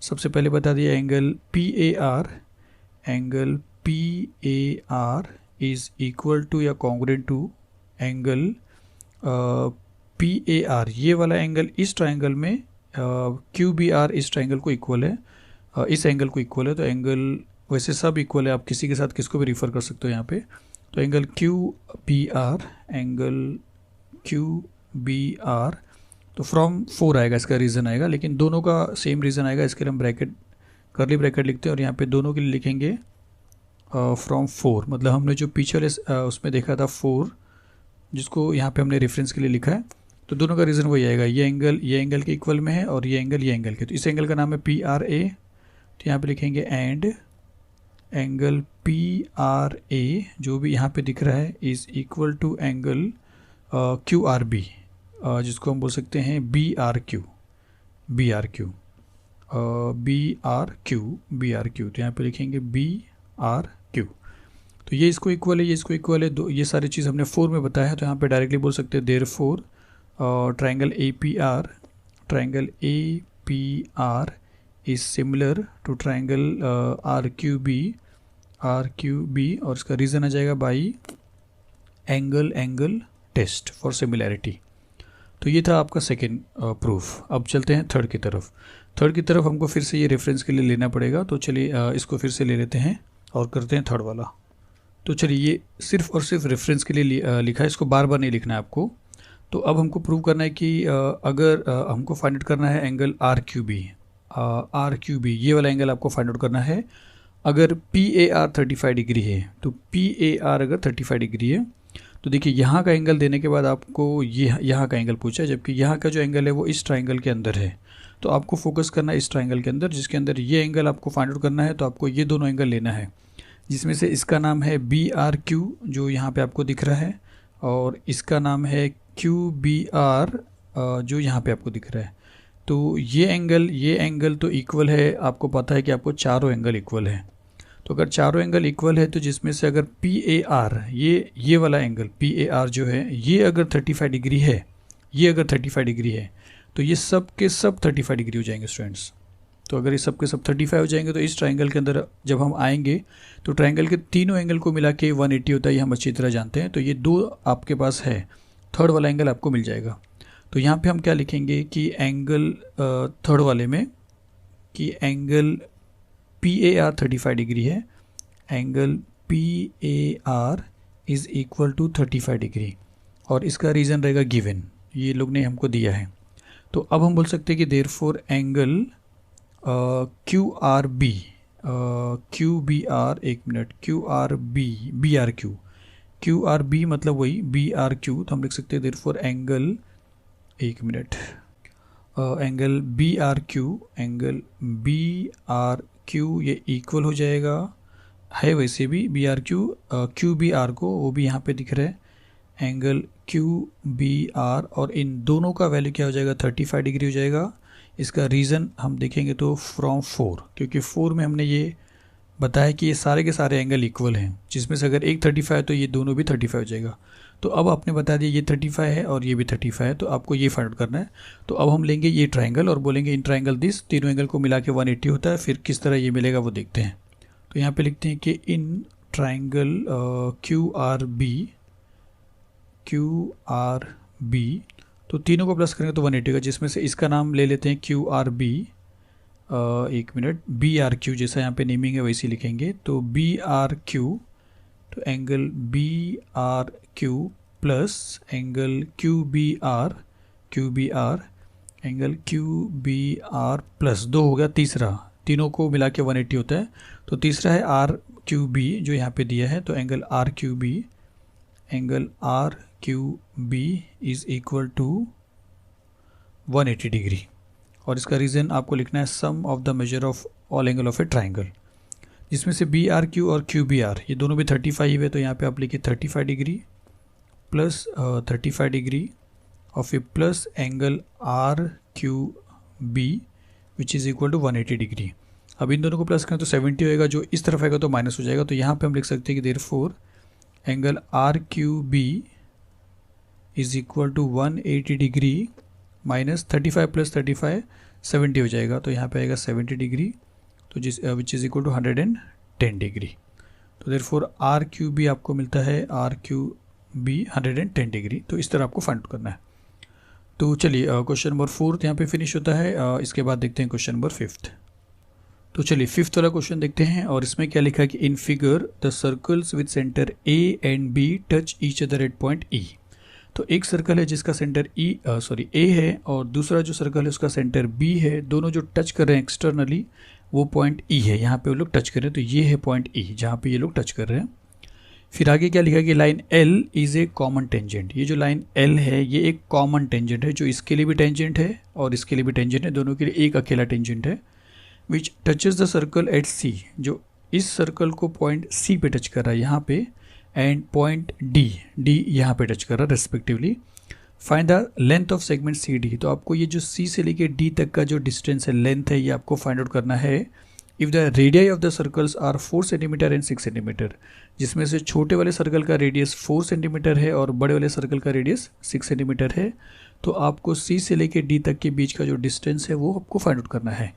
सबसे पहले बता दिया angle PAR is equal to या कॉन्ग्रुएंट टू एंगल PAR। ये वाला एंगल इस ट्राइंगल में QBR इस ट्राइंगल को इक्वल है, इस एंगल को इक्वल है। तो एंगल वैसे सब इक्वल है, आप किसी के साथ किसको भी रिफ़र कर सकते हो यहाँ पे। तो एंगल QBR तो फ्रॉम 4 आएगा, इसका रीज़न आएगा, लेकिन दोनों का सेम रीज़न आएगा। इसके लिए हम करली ब्रैकेट लिखते हैं और यहाँ पे दोनों के लिए लिखेंगे फ्रॉम 4। मतलब हमने जो पीछे वाले उसमें देखा था 4, जिसको यहाँ पे हमने रेफरेंस के लिए लिखा है, तो दोनों का रीज़न वही आएगा। ये एंगल के इक्वल में है और ये एंगल के। तो इस एंगल का नाम है PRA। तो यहाँ पे लिखेंगे एंड एंगल PRA जो भी यहाँ पे दिख रहा है is equal to angle QRB, जिसको हम बोल सकते हैं BRQ। तो यहाँ पे लिखेंगे BRQ। तो ये इसको इक्वल है, ये इसको इक्वल है। ये सारी चीज़ हमने 4 में बताया है, तो यहाँ पे डायरेक्टली बोल सकते हैं therefore triangle APR is similar to triangle RQB, और इसका रीज़न आ जाएगा by angle test for similarity. तो ये था आपका सेकेंड प्रूफ। अब चलते हैं थर्ड की तरफ हमको फिर से ये रेफरेंस के लिए लेना पड़ेगा। तो चलिए इसको फिर से ले लेते हैं और करते हैं थर्ड वाला। तो चलिए ये सिर्फ और सिर्फ रेफरेंस के लिए लिखा है, इसको बार बार नहीं लिखना है आपको। तो अब हमको प्रूव करना है कि अगर हमको फाइंड आउट करना है एंगल RQB, ये वाला एंगल आपको फाइंड आउट करना है। अगर PAR 35 डिग्री है, तो PAR अगर 35 डिग्री है, तो देखिए यहाँ का एंगल देने के बाद आपको यहाँ का एंगल पूछा है, जबकि यहाँ का जो एंगल है वो इस ट्राइंगल के अंदर है। तो आपको फोकस करना है इस ट्राइंगल के अंदर, जिसके अंदर ये एंगल आपको फाइंड आउट करना है। तो आपको ये दोनों एंगल लेना है, जिसमें से इसका नाम है BRQ जो यहाँ पे आपको दिख रहा है, और इसका नाम है QBR जो यहाँ पे आपको दिख रहा है। तो ये एंगल तो इक्वल है। आपको पता है कि आपको चारों एंगल इक्वल है। तो अगर चारों एंगल इक्वल है, तो जिसमें से अगर PAR ये वाला एंगल PAR जो है, ये अगर 35 डिग्री है, तो ये सब के सब 35 डिग्री हो जाएंगे स्टूडेंट्स। तो अगर ये सब के सब 35 हो जाएंगे, तो इस ट्राइंगल के अंदर जब हम आएंगे तो ट्राइंगल के तीनों एंगल को मिला के 180 होता है, ये हम अच्छी तरह जानते हैं। तो ये दो आपके पास है, थर्ड वाला एंगल आपको मिल जाएगा। तो यहाँ पे हम क्या लिखेंगे कि एंगल थर्ड वाले में कि एंगल PAR 35 डिग्री है, angle PAR is equal to 35 degree, और इसका रीज़न रहेगा गिवन, ये लोग ने हमको दिया है। तो अब हम बोल सकते हैं कि देयरफॉर एंगल QRB मतलब वही BRQ। तो हम लिख सकते हैं देयरफॉर एंगल एंगल BRQ ये इक्वल हो जाएगा, है वैसे भी BRQ QBR को, वो भी यहाँ पे दिख रहा है एंगल QBR, और इन दोनों का वैल्यू क्या हो जाएगा 35 डिग्री हो जाएगा। इसका रीज़न हम देखेंगे तो फ्रॉम 4, क्योंकि 4 में हमने ये बताया कि ये सारे के सारे एंगल इक्वल हैं, जिसमें से अगर एक 35 है तो ये दोनों भी 35 हो जाएगा। तो अब आपने बता दिया ये 35 है और ये भी 35 है, तो आपको ये फाइंड आउट करना है। तो अब हम लेंगे ये ट्राइंगल और बोलेंगे इन ट्राइंगल दिस, तीनों एंगल को मिला के 180 होता है। फिर किस तरह ये मिलेगा वो देखते हैं। तो यहाँ पे लिखते हैं कि इन ट्राइंगल QRB, तो तीनों को प्लस करेंगे तो 180 का, जिसमें से इसका नाम ले लेते हैं QRB, BRQ जैसा यहाँ पे नेमिंग है वैसे लिखेंगे। तो BRQ, तो angle BRQ plus angle QBR angle QBR plus 2 हो गया तीसरा, तीनों को मिला के 180 होता है। तो तीसरा है RQB जो यहाँ पे दिया है, तो angle RQB is equal to 180 degree. और इसका रीज़न आपको लिखना है sum of the measure of all angle of a triangle, जिसमें से बी आर क्यू और क्यू बी आर ये दोनों भी 35 है, तो यहाँ पे आप लिखिए 35 degree plus 35 degree of A plus angle R Q B which is equal to 180 degree. अब इन दोनों को प्लस करें तो 70 होएगा, जो इस तरफ आएगा तो माइनस हो जाएगा। तो यहाँ पे हम लिख सकते हैं कि therefore angle R Q B is equal to 180 degree minus 35 plus 35 70 हो जाएगा। तो यहाँ पे आएगा 70 डिग्री, तो जिस which is equal to 110 degree. तो देयरफॉर आर क्यू बी आपको मिलता है आर क्यू बी 110 डिग्री। तो इस तरह आपको फाइंड आउट करना है। तो चलिए क्वेश्चन नंबर 4 यहाँ पे फिनिश होता है। इसके बाद देखते हैं क्वेश्चन नंबर 5। तो चलिए 5th वाला क्वेश्चन देखते हैं, और इसमें क्या लिखा है कि in figure the circles with centre A and B touch each other at point E. तो एक सर्कल है जिसका सेंटर ए है, और दूसरा जो सर्कल है उसका सेंटर बी है। दोनों जो टच कर रहे हैं एक्सटर्नली वो पॉइंट ई है, यहाँ पे वो लोग टच कर रहे हैं। तो ये है पॉइंट ई जहाँ पे ये लोग टच कर रहे हैं। फिर आगे क्या लिखा है कि line L is a common tangent. ये जो लाइन एल है ये एक कॉमन टेंजेंट है, जो इसके लिए भी टेंजेंट है और इसके लिए भी टेंजेंट है, दोनों के लिए एक अकेला टेंजेंट है। विच टचेज द सर्कल एट सी, जो इस सर्कल को पॉइंट सी पे टच कर रहा है यहाँ पे, एंड पॉइंट डी यहाँ पे टच कर रहा है respectively. Find the length of segment C D. तो आपको ये जो सी से लेके डी तक का जो डिस्टेंस है, लेंथ है, ये आपको फाइंड आउट करना है। If the radii of the circles are 4 centimetre and 6 centimetre, जिसमें से छोटे वाले सर्कल का रेडियस 4 सेंटीमीटर है और बड़े वाले सर्कल का रेडियस 6 सेंटीमीटर है, तो आपको सी से लेके डी तक के बीच का जो डिस्टेंस है वो आपको फाइंड आउट करना है।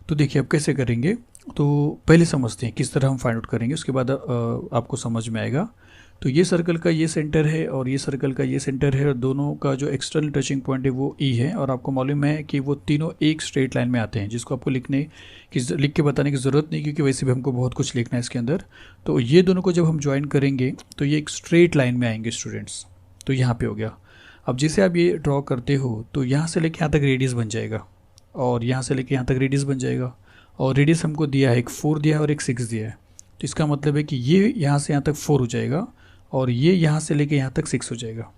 तो देखिए अब कैसे करेंगे, तो पहले समझते हैं किस तरह हम फाइंड आउट करेंगे, उसके बाद आपको समझ में आएगा। तो ये सर्कल का ये सेंटर है और ये सर्कल का ये सेंटर है, और दोनों का जो एक्सटर्नल टचिंग पॉइंट है वो ई है, और आपको मालूम है कि वो तीनों एक स्ट्रेट लाइन में आते हैं, जिसको आपको लिख के बताने की ज़रूरत नहीं, क्योंकि वैसे भी हमको बहुत कुछ लिखना है इसके अंदर। तो ये दोनों को जब हम ज्वाइन करेंगे तो ये एक स्ट्रेट लाइन में आएंगे स्टूडेंट्स। तो यहाँ पे हो गया। अब जैसे आप ये ड्रॉ करते हो तो यहाँ से लेके यहाँ तक रेडियस बन जाएगा, और यहाँ से लेके यहाँ तक रेडियस बन जाएगा, और रेडियस हमको दिया है, एक 4 दिया है और एक 6 दिया है। तो इसका मतलब है कि ये यहाँ से यहाँ तक 4 हो जाएगा, और ये यहाँ से लेके यहाँ तक 6 हो जाएगा।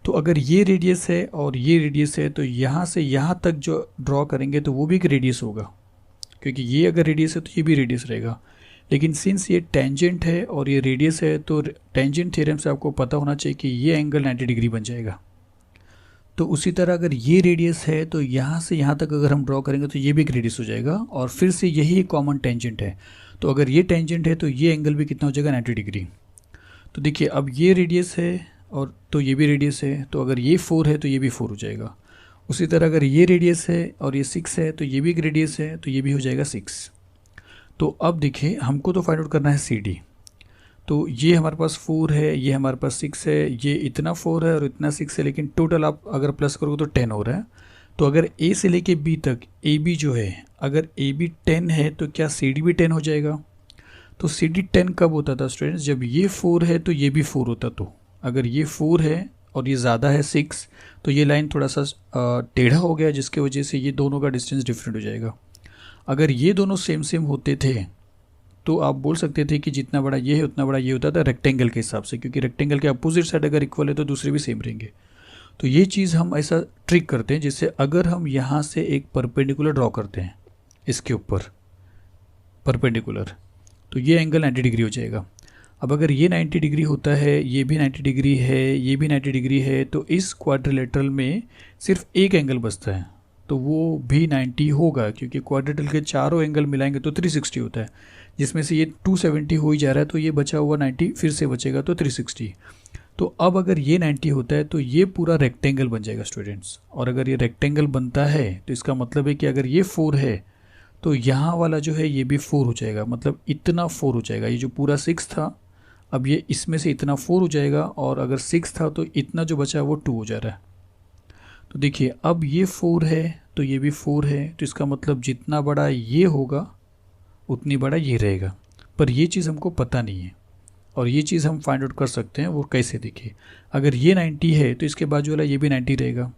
तो अगर ये रेडियस है और ये रेडियस है, तो यहाँ से यहाँ तक जो ड्रॉ करेंगे तो वो भी एक रेडियस होगा, क्योंकि ये अगर रेडियस है तो ये भी रेडियस रहेगा। लेकिन सिंस ये टेंजेंट है और ये रेडियस है, तो टेंजेंट थ्योरम से आपको पता होना चाहिए कि ये एंगल 90 डिग्री बन जाएगा। तो उसी तरह अगर ये रेडियस है तो यहाँ से यहाँ तक अगर हम ड्रॉ करेंगे तो ये भी एक रेडियस हो जाएगा, और फिर से यही एक कॉमन टेंजेंट है। तो अगर ये टेंजेंट है तो ये एंगल भी कितना हो जाएगा, 90 डिग्री। तो देखिए अब ये रेडियस है और तो ये भी रेडियस है, तो अगर ये 4 है तो ये भी 4 हो जाएगा। उसी तरह अगर ये रेडियस है और ये 6 है तो ये भी एक रेडियस है, तो ये भी हो जाएगा 6। तो अब देखिए हमको तो फाइंड आउट करना है सी डी। तो ये हमारे पास 4 है, ये हमारे पास 6 है, ये इतना 4 है और इतना 6 है, लेकिन टोटल आप अगर प्लस करोगे तो 10 हो रहा है। तो अगर ए से लेके बी तक ए बी जो है, अगर ए बी 10 है तो क्या सी डी भी 10 हो जाएगा। तो सी डी 10 कब होता था स्टूडेंट्स, जब ये 4 है तो ये भी 4 होता। तो अगर ये 4 है और ये ज़्यादा है 6, तो ये लाइन थोड़ा सा टेढ़ा हो गया, जिसके वजह से ये दोनों का डिस्टेंस डिफरेंट हो जाएगा। अगर ये दोनों सेम सेम होते थे तो आप बोल सकते थे कि जितना बड़ा ये है उतना बड़ा ये होता था रेक्टेंगल के हिसाब से, क्योंकि रेक्टेंगल के अपोजिट साइड अगर इक्वल है तो दूसरे भी सेम रहेंगे। तो ये चीज़ हम ऐसा ट्रिक करते हैं, जिससे अगर हम यहाँ से एक परपेंडिकुलर ड्रॉ करते हैं इसके ऊपर परपेंडिकुलर, तो ये एंगल 90 डिग्री हो जाएगा। अब अगर ये 90 डिग्री होता है, ये भी 90 डिग्री है, ये भी 90 डिग्री है, तो इस क्वाड्रिलेटरल में सिर्फ एक एंगल बचता है, तो वो भी 90 होगा, क्योंकि क्वाड्रिलेटरल के चारों एंगल मिलाएंगे तो 360 होता है, जिसमें से ये 270 हो ही जा रहा है, तो ये बचा हुआ 90 फिर से बचेगा तो 360। तो अब अगर ये 90 होता है तो ये पूरा रेक्टेंगल बन जाएगा स्टूडेंट्स। और अगर ये रेक्टेंगल बनता है तो इसका मतलब है कि अगर ये 4 है तो यहाँ वाला जो है ये भी 4 हो जाएगा, मतलब इतना 4 हो जाएगा। ये जो पूरा 6 था, अब ये इसमें से इतना 4 हो जाएगा, और अगर 6 था तो इतना जो बचा वो 2 हो जा रहा है। तो देखिए अब ये 4 है तो ये भी 4 है, तो इसका मतलब जितना बड़ा ये होगा उतनी बड़ा ये रहेगा। पर ये चीज़ हमको पता नहीं है, और ये चीज़ हम फाइंड आउट कर सकते हैं। वो कैसे, देखिए अगर ये 90 है तो इसके बाजू वाला ये भी 90 रहेगा।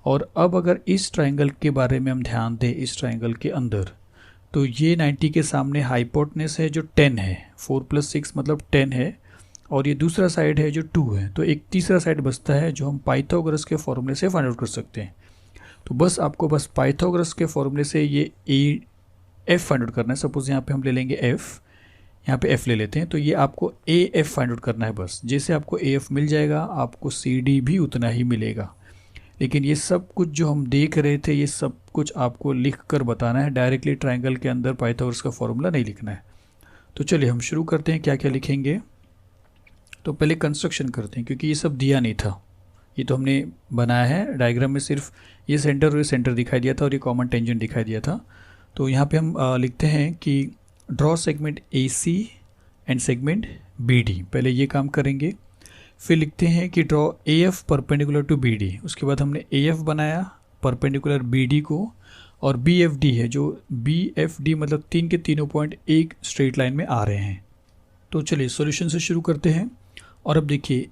और अब अगर इस ट्राइंगल के बारे में हम ध्यान दें, इस ट्राइंगल के अंदर, तो ये 90 के सामने हाइपोटेनस है जो 10 है, 4 + 6 मतलब 10 है, और ये दूसरा साइड है जो 2 है। तो एक तीसरा साइड बचता है जो हम पाइथागोरस के फॉर्मूले से फाइंड आउट कर सकते हैं। तो बस आपको बस पाइथागोरस के फॉर्मूले से ये ए एफ फाइंड आउट करना है। सपोज यहाँ पे हम ले लेंगे एफ, यहाँ पे एफ ले लेते हैं, तो ये आपको ए एफ फाइंड आउट करना है बस। जैसे आपको ए एफ मिल जाएगा आपको सी डी भी उतना ही मिलेगा। लेकिन ये सब कुछ जो हम देख रहे थे ये सब कुछ आपको लिख कर बताना है, डायरेक्टली ट्राइंगल के अंदर पाइथागोरस का फॉर्मूला नहीं लिखना है। तो चलिए हम शुरू करते हैं, क्या क्या लिखेंगे। तो पहले कंस्ट्रक्शन करते हैं, क्योंकि ये सब दिया नहीं था, ये तो हमने बनाया है डायग्राम में, सिर्फ ये सेंटर और ये सेंटर दिखाई दिया था और ये कॉमन टेंजेंट दिखाई दिया था। तो यहाँ पे हम लिखते हैं कि draw segment A C and segment B D, पहले ये काम करेंगे। फिर लिखते हैं कि draw A F perpendicular to B D, उसके बाद हमने ए एफ बनाया परपेंडिकुलर बी डी को, और बी एफ डी है जो बी एफ डी मतलब तीन के तीनों पॉइंट एक स्ट्रेट लाइन में आ रहे हैं। तो चलिए सॉल्यूशन से शुरू करते हैं। और अब देखिए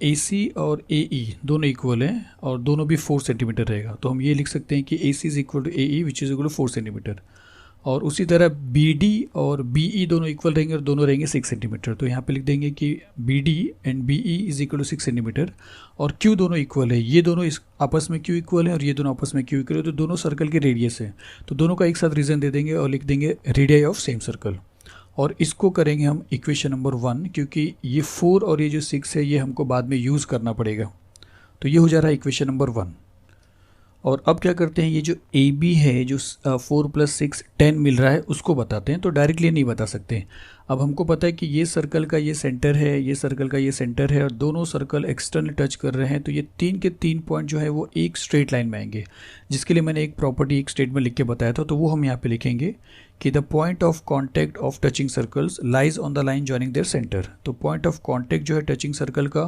ए सी और ए ई दोनों इक्वल हैं और दोनों भी 4 सेंटीमीटर रहेगा, तो हम ये लिख सकते हैं कि A C is equal to A E which is equal to 4 centimetre. और उसी तरह बी डी और बी ई दोनों इक्वल रहेंगे और दोनों रहेंगे 6 सेंटीमीटर। तो यहाँ पे लिख देंगे कि B D and B E is equal to 6 centimetre. और क्यू दोनों इक्वल है, ये दोनों इस आपस में क्यू इक्वल है और ये दोनों आपस में क्यू इक्वल है, तो दोनों सर्कल के रेडियस है, तो दोनों का एक साथ रीजन दे देंगे और लिख देंगे रेडियस ऑफ सेम सर्कल। और इसको करेंगे हम इक्वेशन नंबर 1, क्योंकि ये 4 और ये जो 6 है ये हमको बाद में यूज़ करना पड़ेगा। तो ये हो जा रहा है इक्वेशन नंबर 1। और अब क्या करते हैं, ये जो ए बी है जो 4 + 6 10 मिल रहा है उसको बताते हैं। तो डायरेक्टली नहीं बता सकते। अब हमको पता है कि ये सर्कल का ये सेंटर है, ये सर्कल का ये सेंटर है और दोनों सर्कल एक्सटर्नल टच कर रहे हैं, तो ये 3 के 3 पॉइंट जो है वो एक स्ट्रेट लाइन में आएंगे, जिसके लिए मैंने एक प्रॉपर्टी एक स्टेटमेंट लिख के बताया था। तो वो हम यहाँ पे लिखेंगे कि the point of contact of touching circles lies on the line joining their centre. तो पॉइंट ऑफ कॉन्टैक्ट जो है टचिंग सर्कल का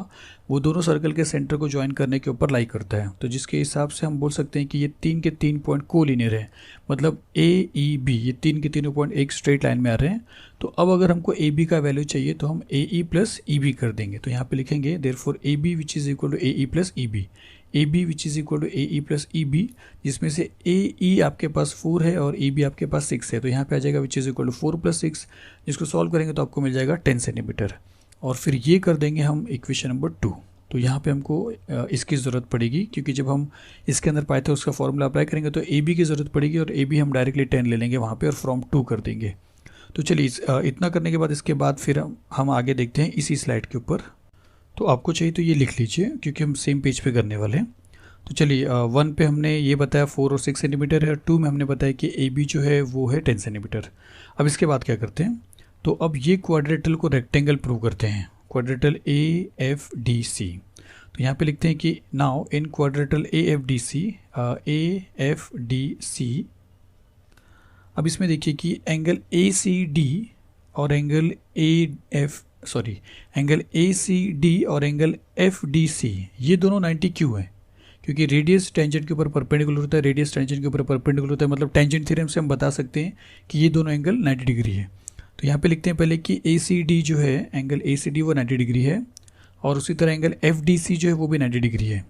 वो दोनों सर्कल के सेंटर को ज्वाइन करने के ऊपर लाई करता है। तो जिसके हिसाब से हम बोल सकते हैं कि ये 3 के 3 पॉइंट कोलिनियर है, मतलब ए ई बी ये 3 के तीनों पॉइंट एक स्ट्रेट लाइन में आ रहे हैं। तो अब अगर हमको ए बी का वैल्यू चाहिए तो हम ए ई प्लस ई बी कर देंगे। तो यहाँ पे लिखेंगे therefore A B which is equal to A E plus E B, A B which is equal to A E plus E B, जिसमें से ए ई आपके पास 4 है और ई बी आपके पास 6 है। तो यहाँ पे आ जाएगा विच इज़ इक्वल टू 4 + 6, जिसको सॉल्व करेंगे तो आपको मिल जाएगा 10 सेंटीमीटर। और फिर ये कर देंगे हम इक्वेशन नंबर 2। तो यहाँ पे हमको इसकी ज़रूरत पड़ेगी, क्योंकि जब हम इसके अंदर पाइथागोरस का फॉर्मूला अप्लाई करेंगे तो ए बी की ज़रूरत पड़ेगी, और ए बी हम डायरेक्टली 10 ले लेंगे वहाँ पे और फ्रॉम 2 कर देंगे। तो चलिए इतना करने के बाद इसके बाद फिर हम आगे देखते हैं इसी स्लाइड के ऊपर। तो आपको चाहिए तो ये लिख लीजिए, क्योंकि हम सेम पेज पे करने वाले हैं। तो चलिए 1 पे हमने ये बताया 4 और 6 सेंटीमीटर है, 2 में हमने बताया कि ए बी जो है वो है 10 सेंटीमीटर। अब इसके बाद क्या करते हैं, तो अब ये क्वाड्रेटल को रेक्टेंगल प्रूव करते हैं, quadrilateral A F D C. तो यहाँ पे लिखते हैं कि now in quadrilateral A F D C. अब इसमें देखिए कि एंगल ए सी डी और angle angle A C D और एंगल एफ डी सी ये दोनों 90 क्यों है, क्योंकि रेडियस टेंजेंट के ऊपर परपेंडिकुलर होता है, रेडियस टेंजेंट के ऊपर परपेंडिकुलर होता है, मतलब टेंजेंट थ्योरम से हम बता सकते हैं कि ये दोनों एंगल 90 डिग्री है। तो यहाँ पे लिखते हैं पहले कि ए सी डी जो है एंगल ए सी डी वो 90 डिग्री है, और उसी तरह एंगल एफ डी सी जो है वो भी 90 डिग्री है।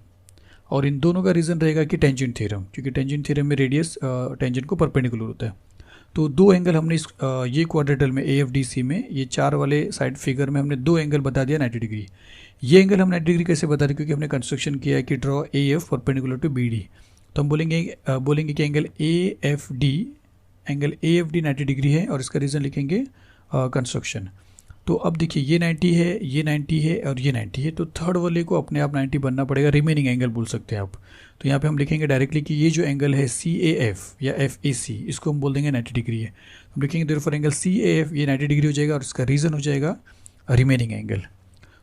और इन दोनों का रीज़न रहेगा कि टेंजेंट थ्योरम, क्योंकि टेंजेंट थ्योरम में रेडियस टेंजेंट को परपेंडिकुलर होता है। तो 2 एंगल हमने इस ये क्वाड्रेटल में ए एफ डी सी में ये 4 वाले साइड फिगर में हमने 2 एंगल बता दिया 90 डिग्री। ये एंगल हम 90 डिग्री कैसे बता रहे, क्योंकि हमने कंस्ट्रक्शन किया है कि draw A F perpendicular to B D. तो हम बोलेंगे कि angle A F D 90 degree है, और इसका रीज़न लिखेंगे कंस्ट्रक्शन। तो अब देखिए ये 90 है, ये 90 है और ये 90 है, तो थर्ड वाले को अपने आप 90 बनना पड़ेगा, रिमेनिंग एंगल बोल सकते हैं आप। तो यहाँ पे हम लिखेंगे डायरेक्टली कि ये जो एंगल है सी ए एफ या एफ ए सी, इसको हम बोल देंगे 90 डिग्री है। हम लिखेंगे therefore angle C A F ये 90 डिग्री हो जाएगा, और इसका रीज़न हो जाएगा रिमेनिंग एंगल।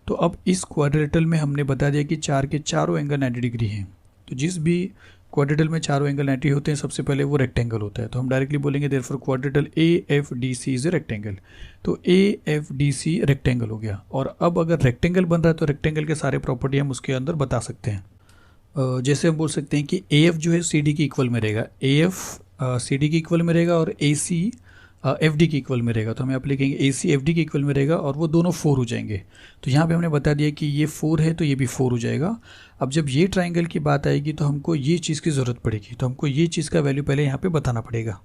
तो अब इस क्वाड्रेटल में हमने बता दिया कि 4 के चारों एंगल 90 डिग्री हैं। तो जिस भी क्वाड्रेटल में चारों एंगल 90 होते हैं सबसे पहले वो रेक्टेंगल होता है। तो हम डायरेक्टली बोलेंगे therefore quadrilateral A F D C is a rectangle. तो A F D C rectangle हो गया। और अब अगर रेक्टेंगल बन रहा है तो रेक्टेंगल के सारे प्रॉपर्टी हम उसके अंदर बता सकते हैं। जैसे हम बोल सकते हैं कि ए एफ जो है सी डी के इक्वल में रहेगा, ए एफ सी डी के इक्वल में रहेगा और ए सी एफ डी के इक्वल में रहेगा। तो हम यहाँ पे लिखेंगे ए सी एफ डी के इक्वल में रहेगा, और वो दोनों 4 हो जाएंगे। तो यहाँ पे हमने बता दिया कि ये 4 है तो ये भी 4 हो जाएगा। अब जब ये ट्राइंगल की बात आएगी तो हमको ये चीज़ की ज़रूरत पड़ेगी, तो हमको ये चीज़ का वैल्यू पहले यहाँ पे बताना पड़ेगा।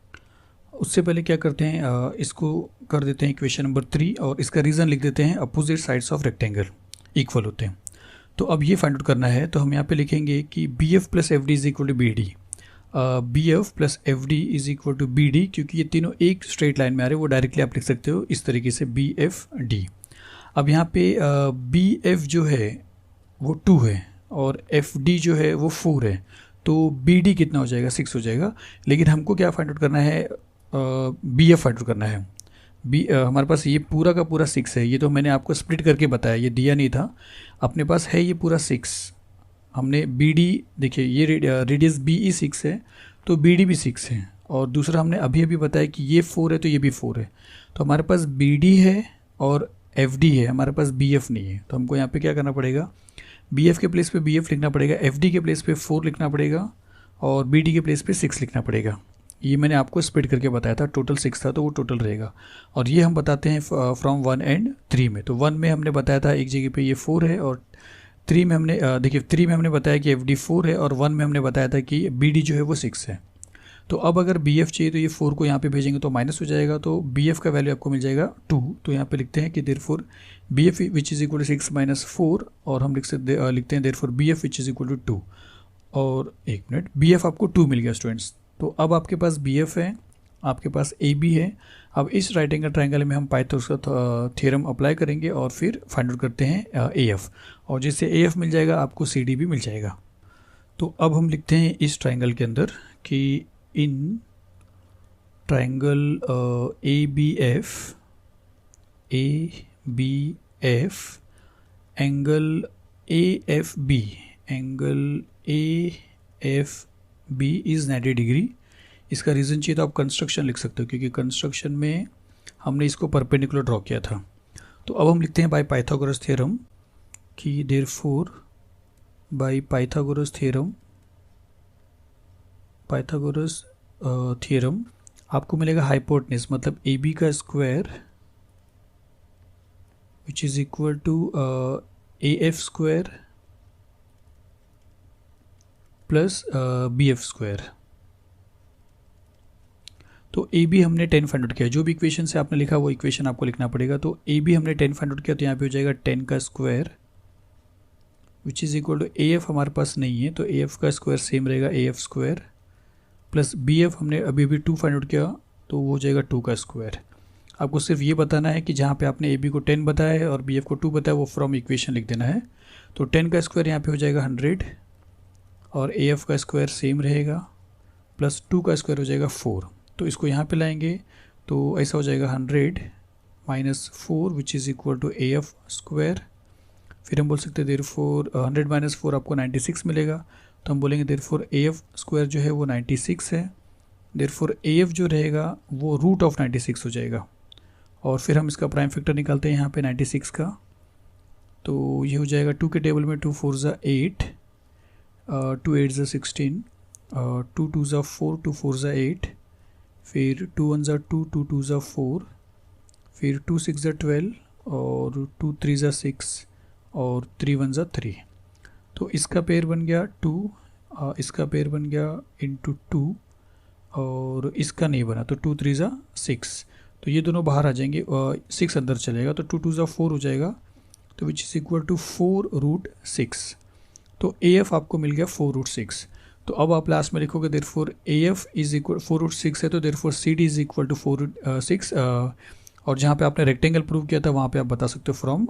उससे पहले क्या करते हैं, इसको कर देते हैं इक्वेशन नंबर 3, और इसका रीज़न लिख देते हैं opposite sides of rectangle equal होते हैं। तो अब ये फाइंड आउट करना है, तो हम यहाँ पे लिखेंगे कि B F plus F D is equal to B D. B F plus F D is equal to B D, क्योंकि ये तीनों एक स्ट्रेट लाइन में आ रहे हैं, वो डायरेक्टली आप लिख सकते हो इस तरीके से बी एफ डी। अब यहाँ पे बी एफ जो है वो 2 है और एफ डी जो है वो 4 है, तो बी डी कितना हो जाएगा, 6 हो जाएगा। लेकिन हमको क्या फाइंड आउट करना है, बी एफ फाइंड आउट करना है। हमारे पास ये पूरा का पूरा 6 है, ये तो मैंने आपको स्प्लिट करके बताया, ये दिया नहीं था, अपने पास है ये पूरा 6। हमने बी डी, देखिए ये रेडियस बी ई 6 है, तो बी डी भी 6 है, और दूसरा हमने अभी अभी बताया कि ये 4 है तो ये भी 4 है। तो हमारे पास बी डी है और एफ डी है, हमारे पास बी एफ नहीं है। तो हमको यहाँ पे क्या करना पड़ेगा, बी एफ के प्लेस पे बी एफ लिखना पड़ेगा, एफ डी के प्लेस पे 4 लिखना पड़ेगा, और बी डी के प्लेस पे 6 लिखना पड़ेगा। ये मैंने आपको स्प्लिट करके बताया था, टोटल 6 था तो वो टोटल रहेगा। और ये हम बताते हैं फ्रॉम 1 एंड 3 में। तो 1 में हमने बताया था एक जगह पे ये 4 है, और 3 में हमने देखिए 3 में हमने बताया कि एफ डी 4 है, और 1 में हमने बताया था कि बी डी जो है वो 6 है। तो अब अगर बी एफ चाहिए तो ये 4 को यहाँ पे भेजेंगे तो माइनस हो जाएगा, तो बी एफ का वैल्यू आपको मिल जाएगा 2। तो यहाँ पे लिखते हैं कि therefore B F which is equal to 6 minus 4, और हम लिखते हैं therefore B F which is equal to 2। और एक मिनट, बी एफ आपको 2 मिल गया स्टूडेंट्स। तो अब आपके पास बी एफ है, आपके पास ए बी है। अब इस राइट एंगल ट्रायंगल में हम पाइथागोरस का थ्योरम अप्लाई करेंगे और फिर फाइंड आउट करते हैं ए एफ, और जिससे ए एफ मिल जाएगा आपको सी डी भी मिल जाएगा। तो अब हम लिखते हैं इस ट्रायंगल के अंदर कि in triangle A B F angle A F B is 90 degree. इसका रीज़न चाहिए तो आप कंस्ट्रक्शन लिख सकते हो, क्योंकि कंस्ट्रक्शन में हमने इसको परपेंडिकुलर ड्रॉ किया था। तो अब हम लिखते हैं बाय पाइथागोरस थ्योरम कि देयरफॉर बाय पाइथागोरस थ्योरम आपको मिलेगा हाइपोटेनस, मतलब ए बी का square which is equal to A F square plus B F square. तो ए बी हमने 10 फाइंड आउट किया, जो भी इक्वेशन से आपने लिखा वो इक्वेशन आपको लिखना पड़ेगा। तो ए बी हमने 10 फाइंड आउट किया, तो यहाँ पे हो जाएगा 10 का square which is equal to A F हमारे पास नहीं है, तो ए एफ का स्क्वायर सेम रहेगा A F square, plus B F हमने अभी 2 फाइंड आउट किया, तो वो हो जाएगा 2 का स्क्वायर। आपको सिर्फ ये बताना है कि जहाँ पे आपने ए बी को 10 बताया है और बी एफ को 2 बताया, वो फ्रॉम इक्वेशन लिख देना है। तो 10 का स्क्वायर यहाँ पे हो जाएगा 100, और ए एफ का स्क्वायर सेम रहेगा, प्लस 2 का स्क्वायर हो जाएगा 4। तो इसको यहाँ पे लाएंगे तो ऐसा हो जाएगा 100 minus 4 which is equal to A F square. फिर हम बोल सकते हैं देयरफॉर 100 माइनस 4 आपको 96 मिलेगा, तो हम बोलेंगे देयरफॉर ए एफ स्क्वायर जो है वो 96 है, देयरफॉर ए एफ जो रहेगा वो रूट ऑफ 96 हो जाएगा। और फिर हम इसका प्राइम फैक्टर निकालते हैं यहाँ पे 96 का, तो ये हो जाएगा 2 के टेबल में 2 4 ज़ा 8, 2 8 ज़ा 16, 2 2 ज़ा 4, 2 4 ज़ा 8, फिर 2 1 ज़ा 2, 2 2 ज़ा 4, फिर 2 6 ज़ा 12, और 2 3 ज़ा 6, और 3 1 ज़ा 3। तो इसका पेयर बन गया 2, इसका पेयर बन गया इंटू 2, और इसका नहीं बना, तो 2 3 ज़ा 6। तो ये दोनों बाहर आ जाएंगे, 6 अंदर चलेगा, तो 2 2 ज़ा 4 हो जाएगा, तो which is equal to 4 root 6। तो ए एफ आपको मिल गया 4 रूट 6। तो अब आप लास्ट में लिखोगे therefore A F is equal 4 root 6 है, तो therefore C D is equal to 4 root 6। और जहाँ पे आपने रेक्टेंगल प्रूव किया था वहाँ पे आप बता सकते हो फ्रॉम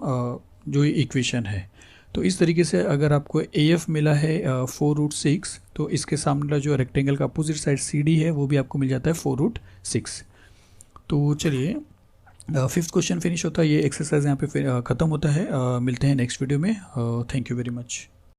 जो ये इक्वेशन है। तो इस तरीके से अगर आपको ए एफ मिला है 4 रूट 6, तो इसके सामने जो रेक्टेंगल का अपोजिट साइड सी डी है वो भी आपको मिल जाता है 4 रूट 6। तो चलिए 5th क्वेश्चन फिनिश होता है, ये एक्सरसाइज यहाँ पे ख़त्म होता है। मिलते हैं नेक्स्ट वीडियो में। Thank you very much.